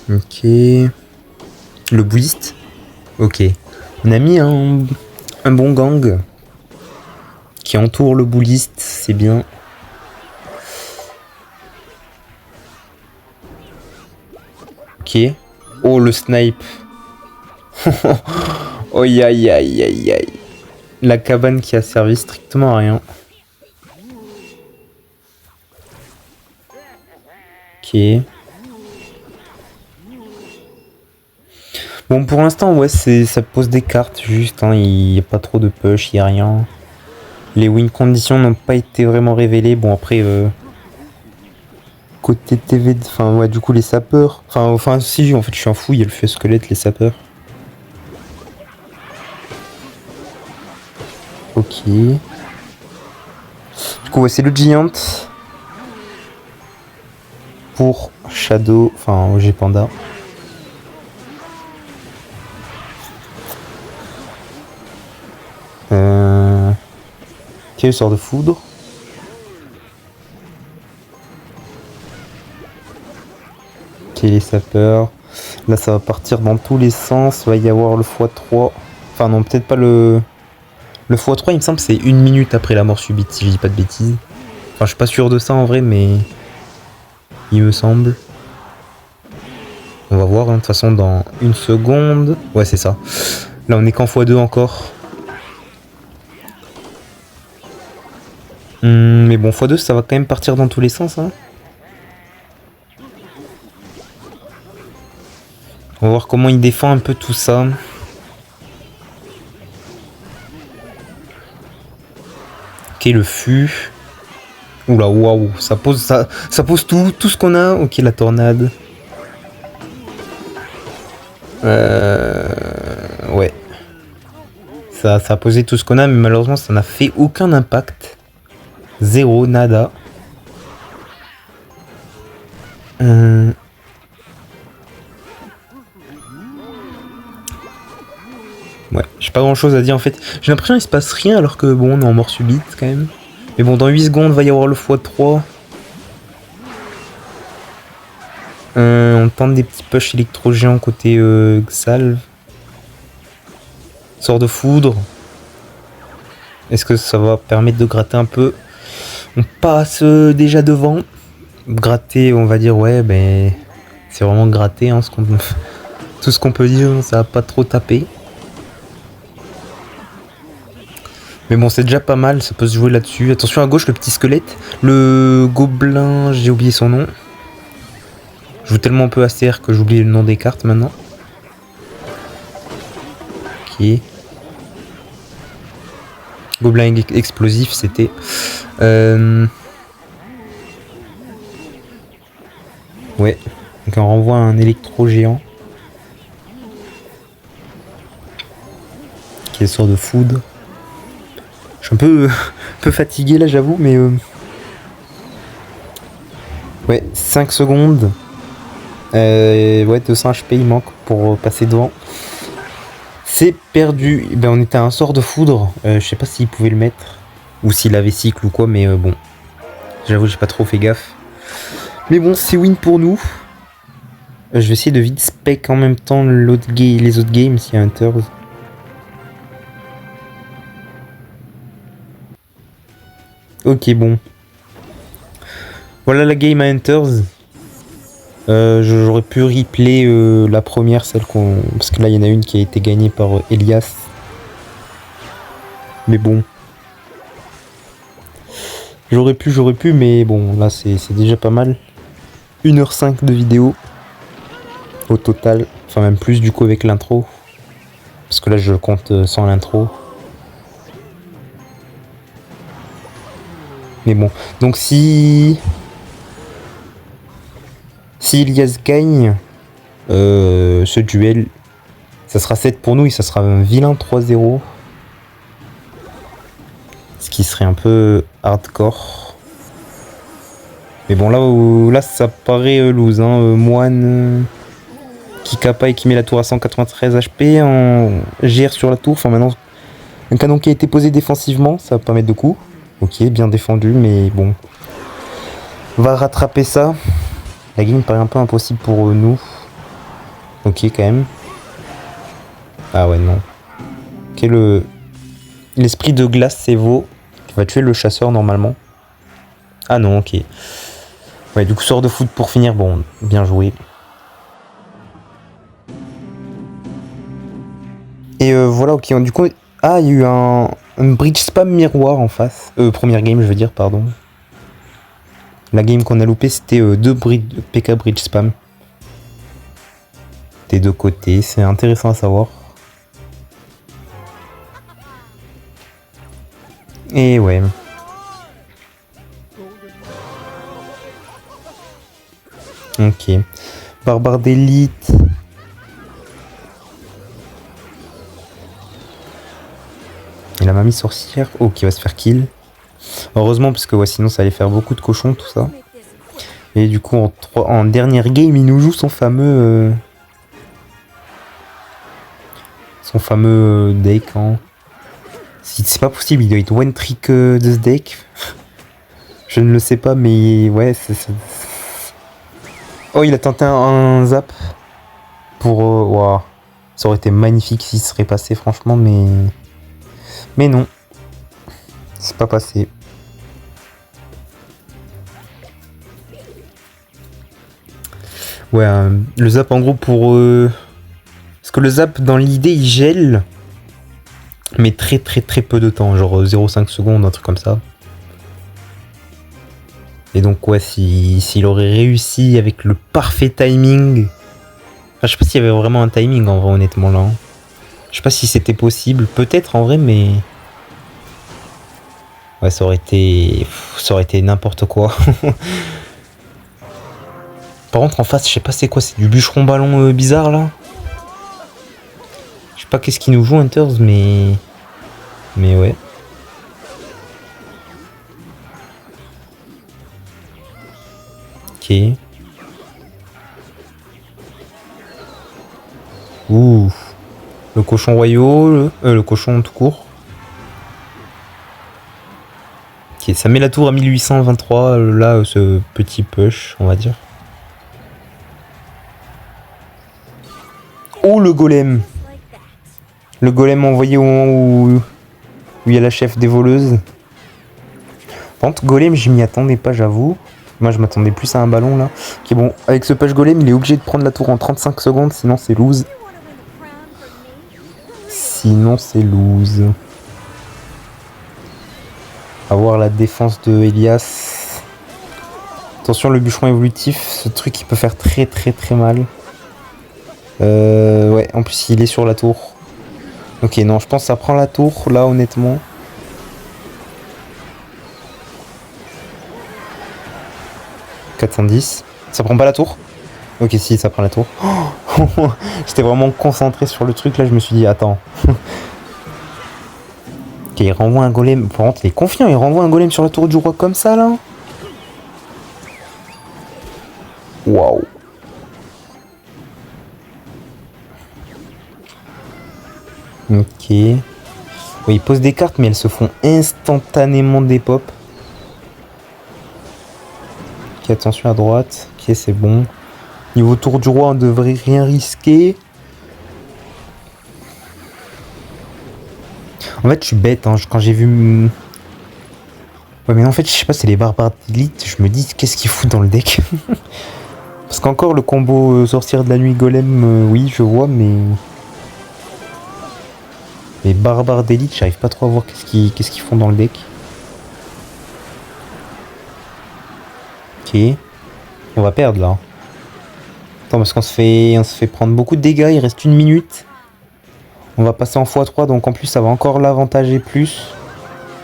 Ok. Le bouddhiste. Ok. On a mis un bon gang qui entoure le bouddhiste, c'est bien. Ok. Oh, le snipe. Oh, aïe aïe aïe aïe aïe. La cabane qui a servi strictement à rien. Ok. Bon, pour l'instant, ouais, ça pose des cartes juste, hein, il n'y a pas trop de push, il n'y a rien. Les win conditions n'ont pas été vraiment révélées. Bon, après, côté TV, enfin, ouais, du coup, les sapeurs. Enfin, si, en fait, je suis un fou, il y a le feu squelette, les sapeurs. Ok. Du coup, ouais, c'est le Giant. Pour Shadow, enfin, OG Panda. Quel sort de foudre? Ok, les sapeurs. Là, ça va partir dans tous les sens. Il va y avoir le x3. Enfin, non, peut-être pas le Le x3, il me semble, c'est 1 minute après la mort subite, si je dis pas de bêtises. Enfin, je suis pas sûr de ça en vrai, mais il me semble. On va voir, hein, de toute façon, dans 1 seconde. Ouais, c'est ça. Là, on est qu'en x2 encore. Mais bon, x2, ça va quand même partir dans tous les sens. Hein. On va voir comment il défend un peu tout ça. Ok, le fût. Oula, waouh, ça pose tout ce qu'on a. Ok, la tornade. Ouais. Ça a posé tout ce qu'on a, mais malheureusement, ça n'a fait aucun impact. Zéro, nada. Ouais, j'ai pas grand chose à dire en fait. J'ai l'impression qu'il se passe rien alors que bon, on est en mort subite quand même. Mais bon, dans 8 secondes, va y avoir le x3. On tente des petits push électro-géants côté Xalve. Sort de foudre. Est-ce que ça va permettre de gratter un peu? On passe déjà devant. Gratter, on va dire, ouais, ben. C'est vraiment gratter, hein, tout ce qu'on peut dire, ça va pas trop taper. Mais bon, c'est déjà pas mal, ça peut se jouer là-dessus. Attention à gauche, le petit squelette. Le gobelin, j'ai oublié son nom. Je joue tellement peu ACR que j'oublie le nom des cartes maintenant. Ok. Gobelin explosif, c'était. Ouais. Donc on renvoie un électro géant. Qui sort de foudre. Je suis un peu fatigué là, j'avoue, mais. Ouais, 5 secondes. Ouais, 200 HP il manque pour passer devant. C'est perdu. Ben, on était à un sort de foudre. Je sais pas s'il pouvait le mettre. Ou s'il avait cycle ou quoi, mais bon. J'avoue, j'ai pas trop fait gaffe. Mais bon, c'est win pour nous. Je vais essayer de vite spec en même temps les autres games s'il y a Hunters. Ok, bon. Voilà la game à Hunters. J'aurais pu replay la première, celle qu'on... Parce que là, il y en a une qui a été gagnée par Elias. Mais bon. J'aurais pu, mais bon, là, c'est déjà pas mal. 1h05 de vidéo. Au total. Enfin, même plus du coup avec l'intro. Parce que là, je compte sans l'intro. Mais bon. Donc, si Elias gagne ce duel, ça sera 7 pour nous et ça sera un vilain 3-0. Ce qui serait un peu hardcore. Mais bon, là ça paraît loose. Hein. Moine qui capa et qui met la tour à 193 HP en GR sur la tour. Enfin, maintenant, un canon qui a été posé défensivement, ça va pas mettre de coups. Ok, bien défendu, mais bon. On va rattraper ça. La game paraît un peu impossible pour nous. Ok, quand même. Ah ouais, non. Ok, l'esprit de glace, c'est Vo. Qui va tuer le chasseur, normalement. Ah non, ok. Ouais, du coup, sort de foot pour finir. Bon, bien joué. Et voilà, ok. Du coup, ah, il y a eu un bridge spam miroir en face. Première game, je veux dire, pardon. La game qu'on a loupé, c'était 2 PK bridge spam. Des deux côtés, c'est intéressant à savoir. Et ouais. Ok. Barbare d'élite. Et la mamie sorcière. Oh, qui va se faire kill. Heureusement, parce que ouais, sinon ça allait faire beaucoup de cochons, tout ça. Et du coup, en dernière game, il nous joue son fameux... deck. Hein. C'est pas possible, il doit être one trick de ce deck. Je ne le sais pas, mais ouais, Oh, il a tenté un zap. Pour... Wow. Ça aurait été magnifique s'il serait passé, franchement, mais... Mais non. C'est pas passé. Ouais, le zap en gros pour... Parce que le zap dans l'idée il gèle. Mais très peu de temps. Genre 0,5 secondes, un truc comme ça. Et donc ouais, s'il aurait réussi avec le parfait timing... Enfin, je sais pas s'il y avait vraiment un timing en vrai honnêtement là. Je sais pas si c'était possible. Peut-être en vrai mais... Ouais, ça aurait été n'importe quoi. Par contre, en face, je sais pas c'est quoi, c'est du bûcheron ballon bizarre là. Je sais pas qu'est-ce qui nous joue Hunters, mais ouais. Ok. Ouh. Le cochon royaux, le cochon tout court. Ok, ça met la tour à 1823, là, ce petit push, on va dire. Oh, le golem. Le golem envoyé au moment où il y a la chef des voleuses. Par contre, golem, je m'y attendais pas, j'avoue. Moi, je m'attendais plus à un ballon, là. Ok, bon, avec ce push golem, il est obligé de prendre la tour en 35 secondes, sinon c'est lose. Sinon, c'est lose. À voir la défense de Elias. Attention, le bûcheron évolutif, ce truc, il peut faire très mal. Ouais, en plus, il est sur la tour. Ok, non, je pense que ça prend la tour, là, honnêtement. « 410. Ça prend pas la tour? Ok, si, ça prend la tour. Oh j'étais vraiment concentré sur le truc, là, je me suis dit, attends. Ok, il renvoie un golem. Par contre, il est confiant, il renvoie un golem sur la tour du roi comme ça, là. Waouh. Ok. Oui, il pose des cartes, mais elles se font instantanément des pop. Ok, attention à droite. Ok, c'est bon. Niveau tour du roi, on devrait rien risquer. En fait, je suis bête, hein, quand j'ai vu... Ouais, mais en fait, je sais pas, c'est les barbares d'élite. Je me dis, qu'est-ce qu'ils foutent dans le deck? Parce qu'encore, le combo sorcière de la nuit golem, oui, je vois, mais... Les barbares d'élite, j'arrive pas trop à voir qu'est-ce qu'ils font dans le deck. Ok. On va perdre, là. Attends, parce qu'on se fait prendre beaucoup de dégâts, il reste 1 minute. On va passer en x3, donc en plus, ça va encore l'avantager plus.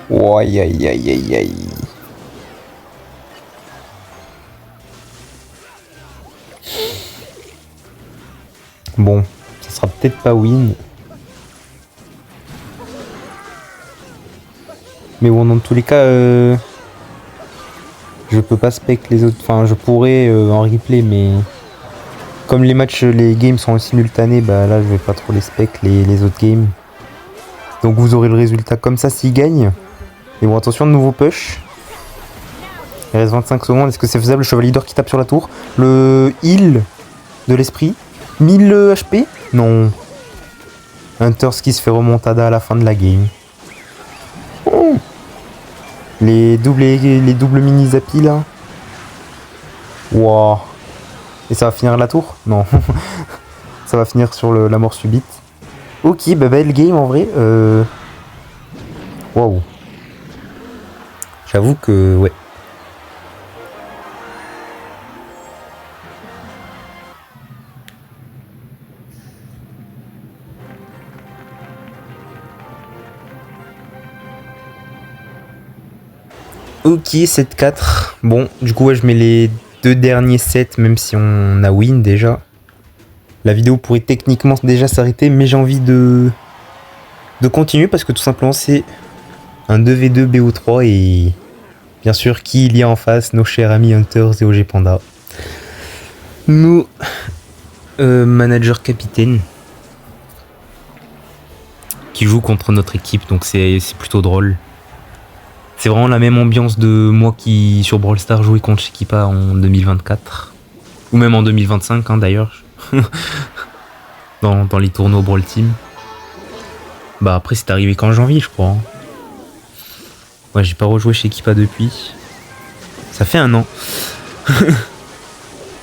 Oh, aïe, aïe, aïe, aïe, aïe. Bon, ça sera peut-être pas win. Mais bon, dans tous les cas, je peux pas spec les autres. Enfin, je pourrais en replay, mais comme les matchs, les games sont simultanés, bah là, je vais pas trop les spec les autres games. Donc vous aurez le résultat comme ça s'il gagne. Et bon, attention, de nouveau push. Il reste 25 secondes. Est-ce que c'est faisable? Le chevalier d'or qui tape sur la tour. Le heal de l'esprit. 1000 HP? Non. Hunters qui se fait remontada à la fin de la game. Oh, les doubles mini zappies là. Wow. Et ça va finir la tour? Non. Ça va finir sur la mort subite. Ok, bah belle game en vrai. Waouh. J'avoue que ouais. Ok, 7-4. Bon, du coup, ouais, je mets les 2 derniers sets, même si on a win déjà. La vidéo pourrait techniquement déjà s'arrêter, mais j'ai envie de continuer parce que tout simplement, c'est un 2v2 BO3 et bien sûr, qui il y a en face? Nos chers amis Hunters et OG Panda. Nos manager capitaine qui joue contre notre équipe, donc c'est plutôt drôle. C'est vraiment la même ambiance de moi qui, sur Brawl Stars, jouais contre Shikipa en 2024. Ou même en 2025, hein, d'ailleurs. dans les tournois Brawl Team. Bah après, c'est arrivé qu'en janvier, je crois. Hein. Ouais, j'ai pas rejoué chez Kippa depuis. Ça fait 1 an.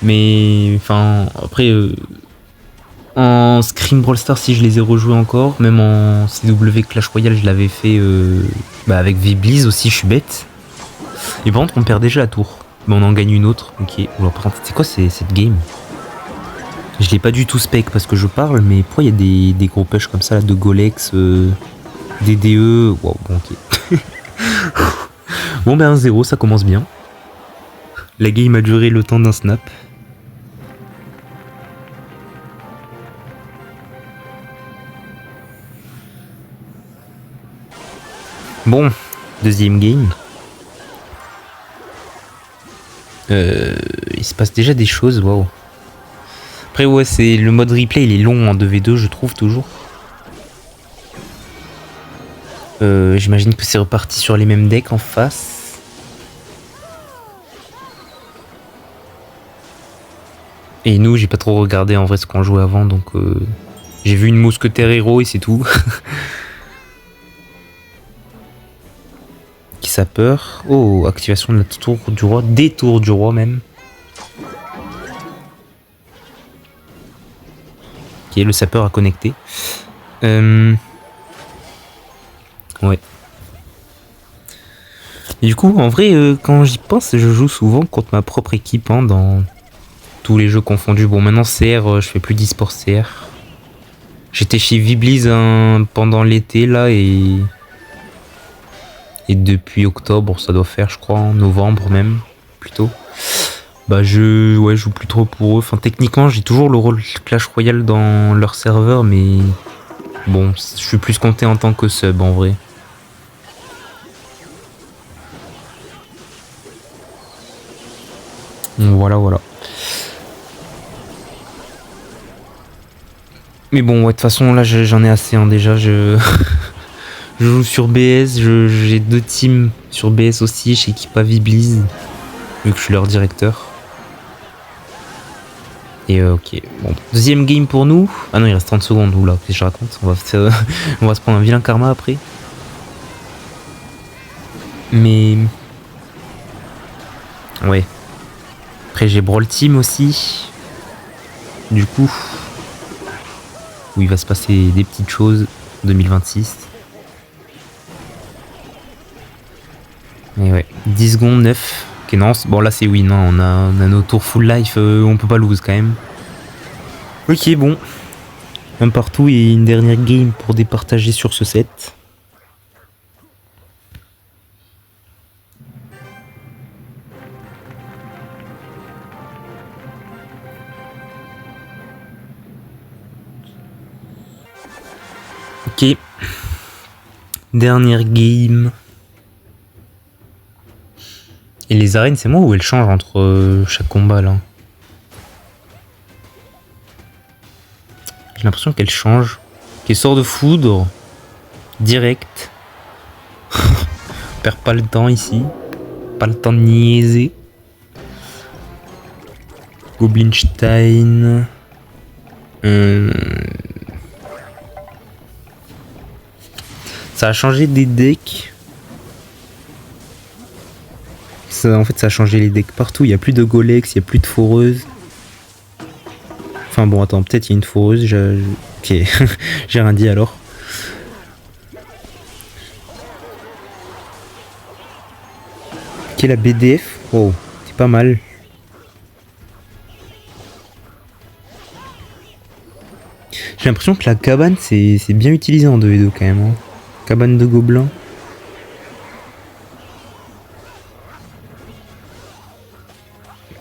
Mais enfin, après, en Scream Brawl Stars, si je les ai rejoués encore, même en CW Clash Royale, je l'avais fait avec V-Blaze aussi, je suis bête. Et par contre, on perd déjà la tour. Mais on en gagne une autre. Ok. Alors, par contre, c'est quoi cette game? Je l'ai pas du tout spec parce que je parle, mais pourquoi il y a des gros push comme ça là, de Golex, DDE. Wow, bon, ok. Bon, ben 1-0, ça commence bien. La game a duré le temps d'un snap. Bon, deuxième game. Il se passe déjà des choses, waouh. Après, ouais, c'est le mode replay, il est long en 2v2, je trouve toujours. J'imagine que c'est reparti sur les mêmes decks en face. Et nous, j'ai pas trop regardé en vrai ce qu'on jouait avant, donc j'ai vu une mousquetaire héros et c'est tout. Qui sapeur. Oh, activation de la tour du roi, des tours du roi même. Ok, le sapeur a connecté. Ouais. Et du coup, en vrai, quand j'y pense, je joue souvent contre ma propre équipe hein, dans tous les jeux confondus. Bon, maintenant CR, je fais plus d'e-sport CR. J'étais chez V-Blaze pendant l'été là et depuis octobre, ça doit faire, je crois, en novembre même, plutôt. Bah je joue plus trop pour eux. Enfin, techniquement, j'ai toujours le rôle Clash Royale dans leur serveur, mais bon, je suis plus compté en tant que sub en vrai. Voilà, voilà. Mais bon, ouais, de toute façon, là, j'en ai assez hein, déjà. Je joue sur BS, j'ai 2 teams sur BS aussi, chez Kippa V-Blaze, vu que je suis leur directeur. Et ok, bon, deuxième game pour nous. Ah non, il reste 30 secondes, oula, qu'est-ce que je raconte, on va se prendre un vilain karma après. Mais... ouais. Après j'ai Brawl Team aussi. Du coup... où il va se passer des petites choses. 2026. Et ouais, 10 secondes, 9. Ok, non, bon là c'est win, hein. On a nos tours full life, on peut pas lose quand même. Ok, bon. Un partout et une dernière game pour départager sur ce set. Ok. Dernière game. Et les arènes, c'est moi ou elles changent entre chaque combat là? J'ai l'impression qu'elles changent. Ok, sort de foudre. Direct. On perd pas le temps ici. Pas le temps de niaiser. Goblinstein. Ça a changé des decks. En fait, ça a changé les decks partout. Il n'y a plus de Golex, il n'y a plus de foreuse. Enfin bon, attends, peut-être il y a une foreuse. Ok, j'ai rien dit alors. Ok, la BDF. Wow, c'est pas mal. J'ai l'impression que la cabane, c'est bien utilisé en 2v2 quand même. Hein. Cabane de gobelins.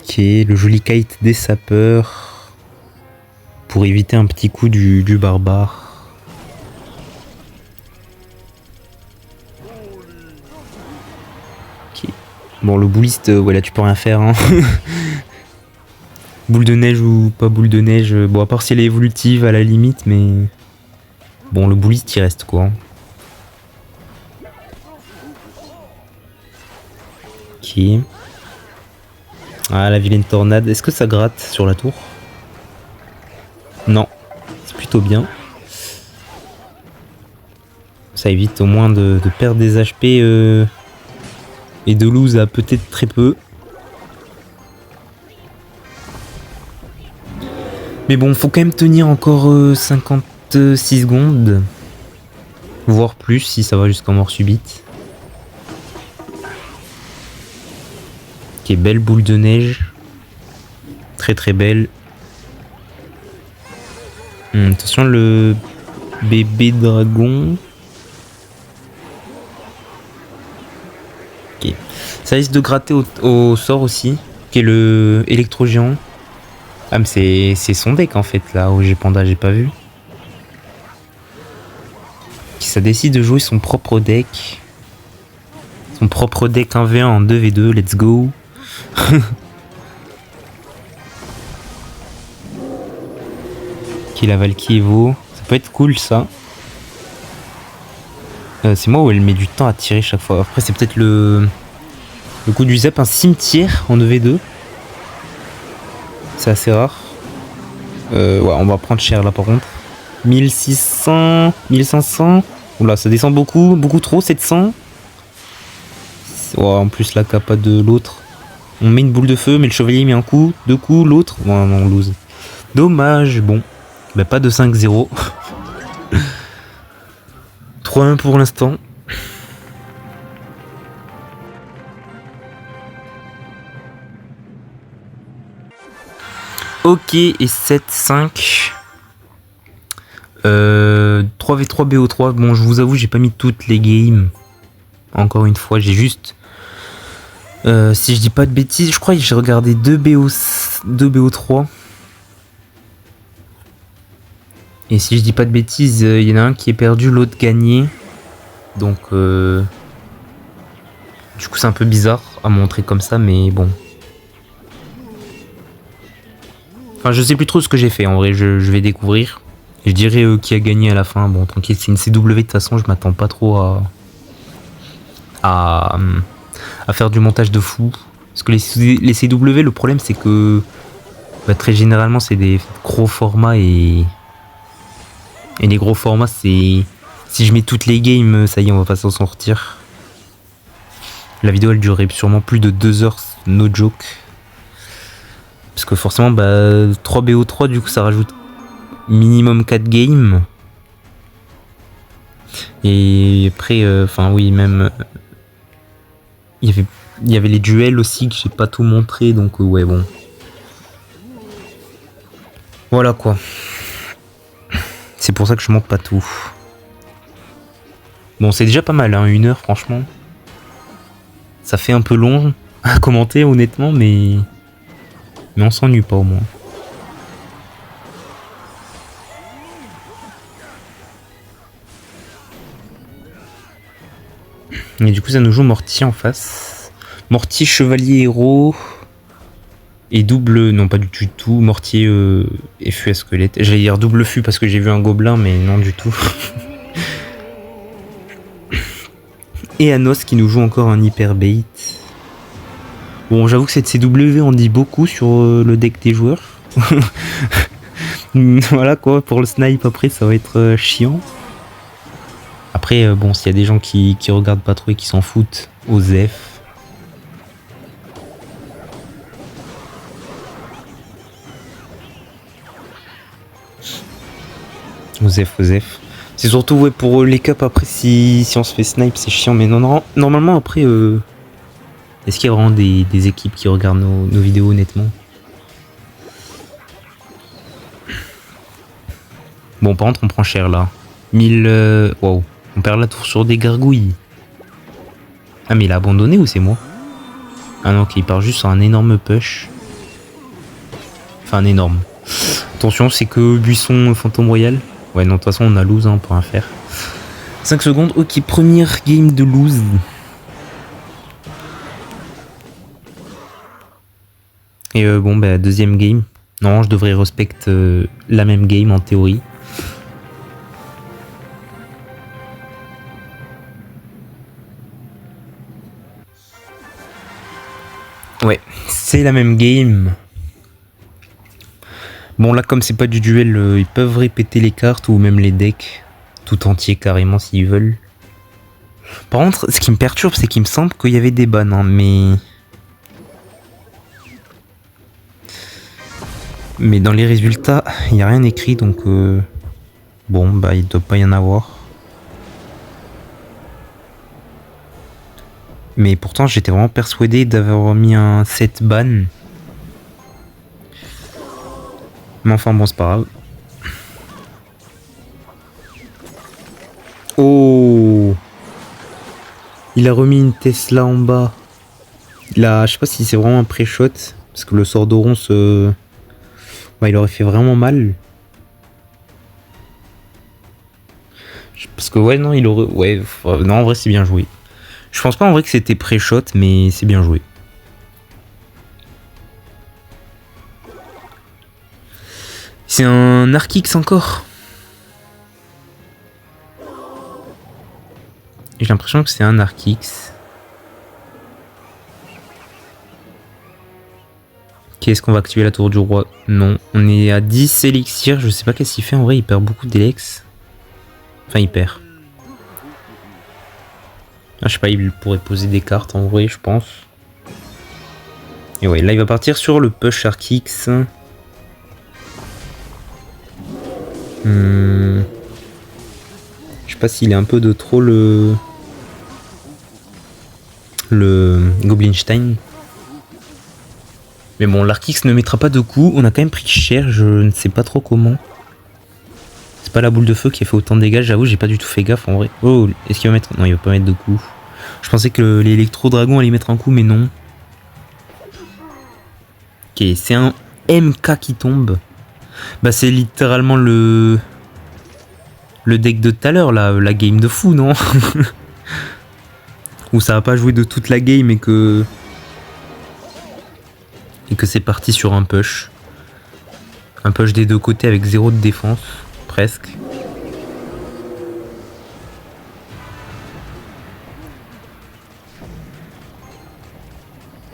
Ok, le joli kite des sapeurs. Pour éviter un petit coup du barbare. Ok. Bon, le bouliste, voilà, tu peux rien faire. Hein. Boule de neige ou pas boule de neige. Bon, à part si elle est évolutive à la limite, mais... bon, le bouliste, il reste quoi. Ok. Ah, la vilaine tornade. Est-ce que ça gratte sur la tour? Non. C'est plutôt bien. Ça évite au moins de perdre des HP Et de lose à peut-être très peu. Mais bon, faut quand même tenir encore 56 secondes. Voire plus si ça va jusqu'en mort subite. Ok, belle boule de neige. Très très belle. Attention le bébé dragon. Ok. Ça risque de gratter au sort aussi. Qui est le électro géant. Ah mais c'est son deck en fait là où j'ai Panda, j'ai pas vu. Ça décide de jouer son propre deck. Son propre deck 1v1 en 2v2, let's go. Ok, la Valky Evo. Ça peut être cool ça. C'est moi où elle met du temps à tirer chaque fois. Après c'est peut-être le coup du zap, un cimetière en 2v2. C'est assez rare. Ouais, on va prendre cher là par contre. 1600, 1500. Oula, ça descend beaucoup, beaucoup trop, 700. Ouais, en plus la capa de l'autre. On met une boule de feu, mais le chevalier met un coup, deux coups, l'autre. Non, non, on lose. Dommage, bon. Bah, pas de 5-0. 3-1 pour l'instant. Ok, et 7-5. 3v3 BO3. Bon, je vous avoue, j'ai pas mis toutes les games. Encore une fois, j'ai juste... si je dis pas de bêtises, je crois que j'ai regardé 2 BO3. Et si je dis pas de bêtises, il y en a un qui est perdu, l'autre gagné. Donc... Du coup, c'est un peu bizarre à montrer comme ça, mais bon. Enfin, je sais plus trop ce que j'ai fait. En vrai, je vais découvrir. Je dirais qui a gagné à la fin. Bon, tranquille, c'est une CW de toute façon, je m'attends pas trop à faire du montage de fou. Parce que les CW, le problème c'est que bah, très généralement c'est des gros formats et les gros formats c'est... Si je mets toutes les games, ça y est, on va pas s'en sortir. La vidéo elle durerait sûrement plus de 2 heures, no joke. Parce que forcément, bah, 3 BO3, du coup ça rajoute minimum 4 games. Et après, enfin oui, même... Il y avait les duels aussi que j'ai pas tout montré, donc ouais, bon. Voilà quoi. C'est pour ça que je montre pas tout. Bon, c'est déjà pas mal, hein, 1 heure, franchement. Ça fait un peu long à commenter, honnêtement, mais on s'ennuie pas au moins. Et du coup, ça nous joue Mortier en face. Mortier, chevalier, héros. Et double, non pas du tout, mortier et fût à squelette. J'allais dire double fût parce que j'ai vu un gobelin, mais non du tout. Et Anos qui nous joue encore un hyper bait. Bon, j'avoue que cette CW en dit beaucoup sur le deck des joueurs. Voilà quoi, pour le snipe après ça va être chiant. Après, bon, s'il y a des gens qui regardent pas trop et qui s'en foutent, Osef. Osef. C'est surtout ouais, pour les cups après si on se fait snipe c'est chiant, mais non, normalement après est-ce qu'il y a vraiment des équipes qui regardent nos vidéos honnêtement? Bon par contre on prend cher là. 1000... Waouh, on perd la tour sur des gargouilles. Ah mais il a abandonné ou c'est moi? Ah non ok, il part juste sur un énorme push. Enfin un énorme. Attention c'est que buisson fantôme royal. Ouais, non, de toute façon, on a lose, hein, on peut rien faire. 5 secondes, ok, première game de lose. Et bon, bah, deuxième game. Non, je devrais respecter la même game en théorie. Ouais, c'est la même game. Bon là comme c'est pas du duel, ils peuvent répéter les cartes ou même les decks tout entiers carrément s'ils veulent. Par contre, ce qui me perturbe, c'est qu'il me semble qu'il y avait des bans, hein, mais dans les résultats, il n'y a rien écrit, donc bon, bah il doit pas y en avoir. Mais pourtant, j'étais vraiment persuadé d'avoir mis un set ban. Mais enfin, bon, c'est pas grave. Oh! Il a remis une Tesla en bas. Je sais pas si c'est vraiment un pré-shot. Parce que le sort d'Oron bah, il aurait fait vraiment mal. Parce que ouais, non, il aurait... Ouais, non, en vrai, c'est bien joué. Je pense pas en vrai que c'était pré-shot, mais c'est bien joué. C'est un Arkix encore. J'ai l'impression que c'est un Arkix. Est-ce qu'on va activer la tour du roi? Non. On est à 10 élixirs. Je sais pas qu'est-ce qu'il fait. En vrai, il perd beaucoup d'élex. Enfin, il perd. Ah, je sais pas, il pourrait poser des cartes en vrai, je pense. Et ouais, là, il va partir sur le push Arkix. Je sais pas s'il est un peu de trop le Goblinstein. Mais bon, l'Arkix ne mettra pas de coups. On a quand même pris cher, je ne sais pas trop comment. C'est pas la boule de feu qui a fait autant de dégâts, j'avoue, j'ai pas du tout fait gaffe en vrai. Oh, est-ce qu'il va mettre... Non, il va pas mettre de coups. Je pensais que l'électro-dragon allait mettre un coup, mais non. Ok, c'est un MK qui tombe. Bah, c'est littéralement le deck de tout à l'heure, la game de fou, non? Où ça a pas joué de toute la game et que c'est parti sur un push. Un push des deux côtés avec 0 de défense, presque.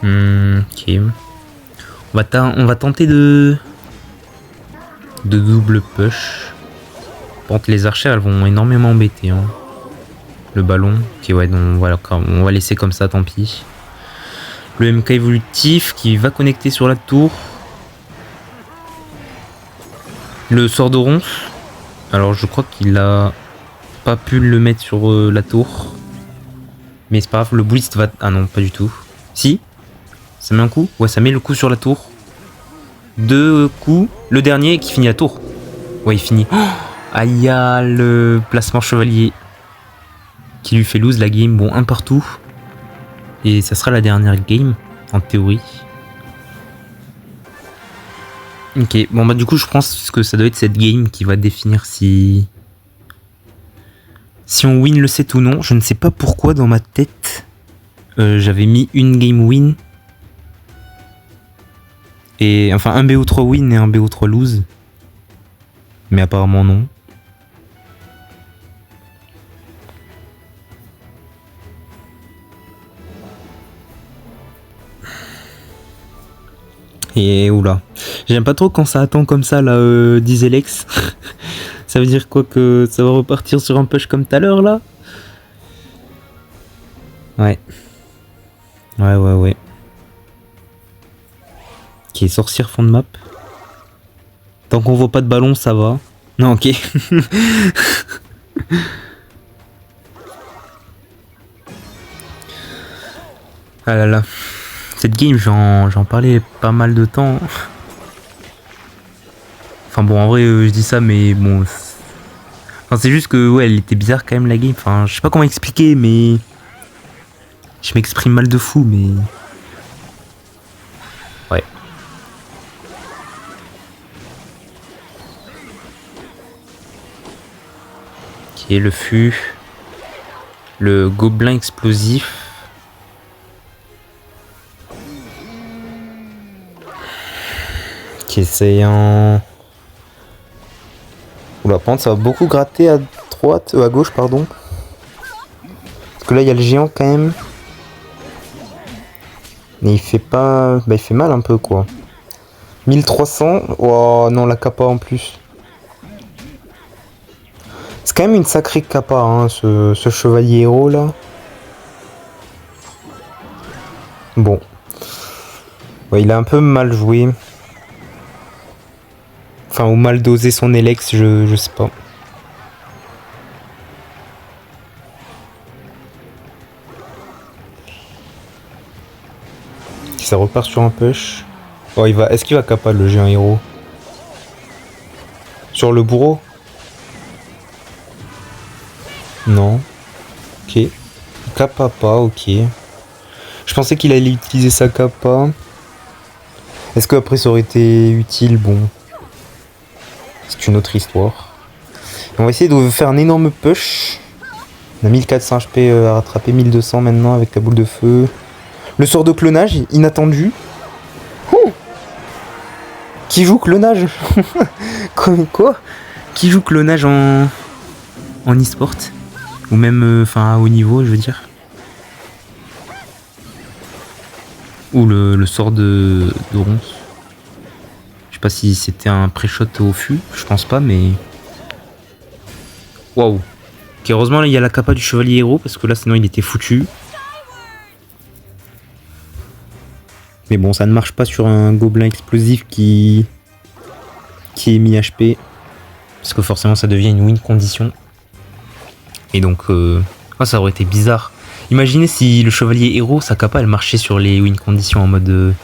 Ok. On va tenter de double push. Par contre, les archères, elles vont énormément embêter. Hein. Le ballon. Ok, ouais, donc voilà, on va laisser comme ça, tant pis. Le MK évolutif qui va connecter sur la tour. Le sort de ronce. Alors, je crois qu'il a pas pu le mettre sur la tour. Mais c'est pas grave, le boost va... Ah non, pas du tout. Si. Ça met un coup. Ouais, ça met le coup sur la tour. 2 coups. Le dernier qui finit la tour. Ouais, il finit. Oh, ah, il y a le placement chevalier qui lui fait lose la game. Bon, un partout. Et ça sera la dernière game, en théorie. Ok, bon bah du coup je pense que ça doit être cette game qui va définir si on win le set ou non. Je ne sais pas pourquoi dans ma tête j'avais mis une game win. Et enfin un BO3 win et un BO3 lose. Mais apparemment non. Et oula. J'aime pas trop quand ça attend comme ça là, Dizelex. Ça veut dire quoi, que ça va repartir sur un push comme tout à l'heure là? Ouais. Ouais. Ok, sorcière fond de map. Tant qu'on voit pas de ballon, ça va. Non, ok. Ah là là. Cette game, j'en parlais pas mal de temps. Enfin bon, en vrai, je dis ça, mais bon... Enfin, c'est juste que, ouais, elle était bizarre quand même, la game. Enfin, je sais pas comment expliquer, mais... Je m'exprime mal de fou, mais... Ouais. Ok, le fût. Le gobelin explosif. Ok, c'est un... Oula, par contre, ça va beaucoup gratter à droite, à gauche, pardon. Parce que là, il y a le géant quand même. Mais il fait pas... Bah, il fait mal un peu, quoi. 1300. Oh non, la kappa en plus. C'est quand même une sacrée kappa, hein, ce chevalier héros, là. Bon. Ouais, il a un peu mal joué. Enfin, ou mal dosé son Elex, je sais pas. Ça repart sur un push. Oh, il va. Est-ce qu'il va kappa le géant héros? Sur le bourreau? Non. Ok. Kappa pas, ok. Je pensais qu'il allait utiliser sa kappa. Est-ce qu'après ça aurait été utile? Bon. C'est une autre histoire. On va essayer de faire un énorme push. On a 1400 HP à rattraper, 1200 maintenant avec la boule de feu. Le sort de clonage, inattendu. Oh, qui joue clonage? Quoi? Qui joue clonage en e-sport? Ou même à haut niveau, je veux dire. Ou le sort de ronce. Je sais pas si c'était un pré-shot au fût, je pense pas, mais... Waouh. Ok, heureusement, là, il y a la kappa du chevalier héros, parce que là, sinon, il était foutu. Mais bon, ça ne marche pas sur un gobelin explosif qui est mi HP. Parce que forcément, ça devient une win condition. Et donc, ça aurait été bizarre. Imaginez si le chevalier héros, sa kappa, elle marchait sur les win conditions en mode...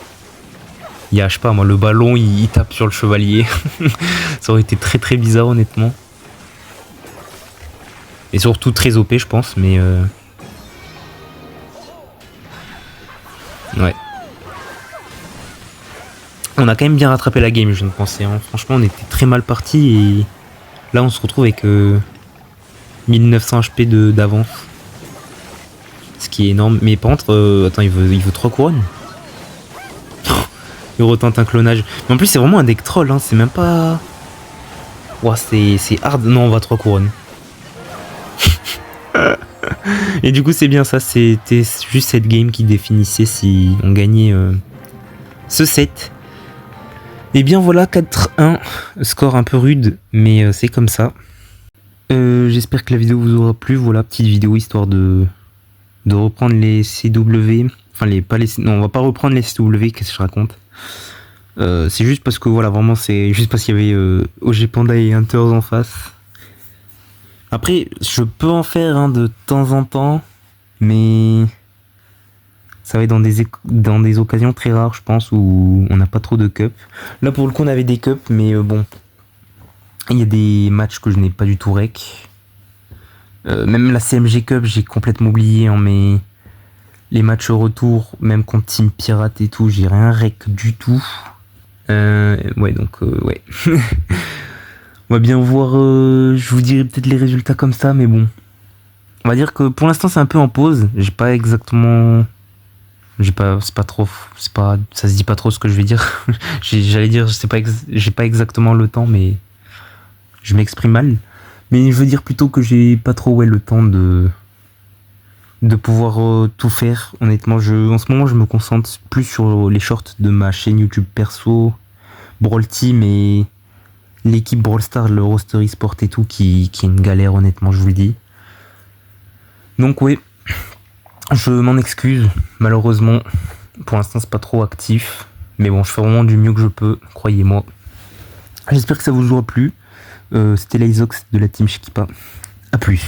Il y a, je sais pas, moi, le ballon, il tape sur le chevalier. Ça aurait été très très bizarre, honnêtement. Et surtout très OP, je pense, mais... Ouais. On a quand même bien rattrapé la game, je ne pensais. Hein. Franchement, on était très mal parti et... Là, on se retrouve avec 1900 HP d'avance. Ce qui est énorme. Mais par contre, attends, il veut 3 couronnes. Il retente un clonage. Mais en plus, c'est vraiment un deck troll, hein. C'est même pas... Ouah, c'est hard. Non, on va 3 couronnes. Et du coup, c'est bien ça. C'était juste cette game qui définissait si on gagnait ce set. Et bien voilà, 4-1. Score un peu rude, mais c'est comme ça. J'espère que la vidéo vous aura plu. Voilà, petite vidéo histoire de reprendre les CW. Enfin, non, on va pas reprendre les CW, qu'est-ce que je raconte? C'est juste parce que voilà, vraiment, c'est juste parce qu'il y avait OG Panda et Hunters en face. Après, je peux en faire de temps en temps, mais ça va être dans des occasions très rares, je pense, où on n'a pas trop de cup. Là, pour le coup, on avait des cups, mais bon, il y a des matchs que je n'ai pas du tout rec. Même la CMG Cup, j'ai complètement oublié, hein, mais les matchs retour, même contre Team Pirate et tout, j'ai rien rec du tout. Ouais, donc, ouais. On va bien voir, je vous dirai peut-être les résultats comme ça, mais bon. On va dire que pour l'instant, c'est un peu en pause. J'ai pas exactement... ça se dit pas trop ce que je vais dire. J'allais dire, j'ai pas exactement le temps, mais je m'exprime mal. Mais je veux dire plutôt que j'ai pas trop le temps de pouvoir tout faire. Honnêtement, en ce moment, je me concentre plus sur les shorts de ma chaîne YouTube perso, Brawl Team et l'équipe Brawl Stars, le roster e-sport et tout, qui est une galère, honnêtement, je vous le dis. Donc ouais, je m'en excuse, malheureusement, pour l'instant c'est pas trop actif, mais bon, je fais vraiment du mieux que je peux, croyez-moi. J'espère que ça vous aura plu. C'était l'Isox de la team Shikipa. A plus.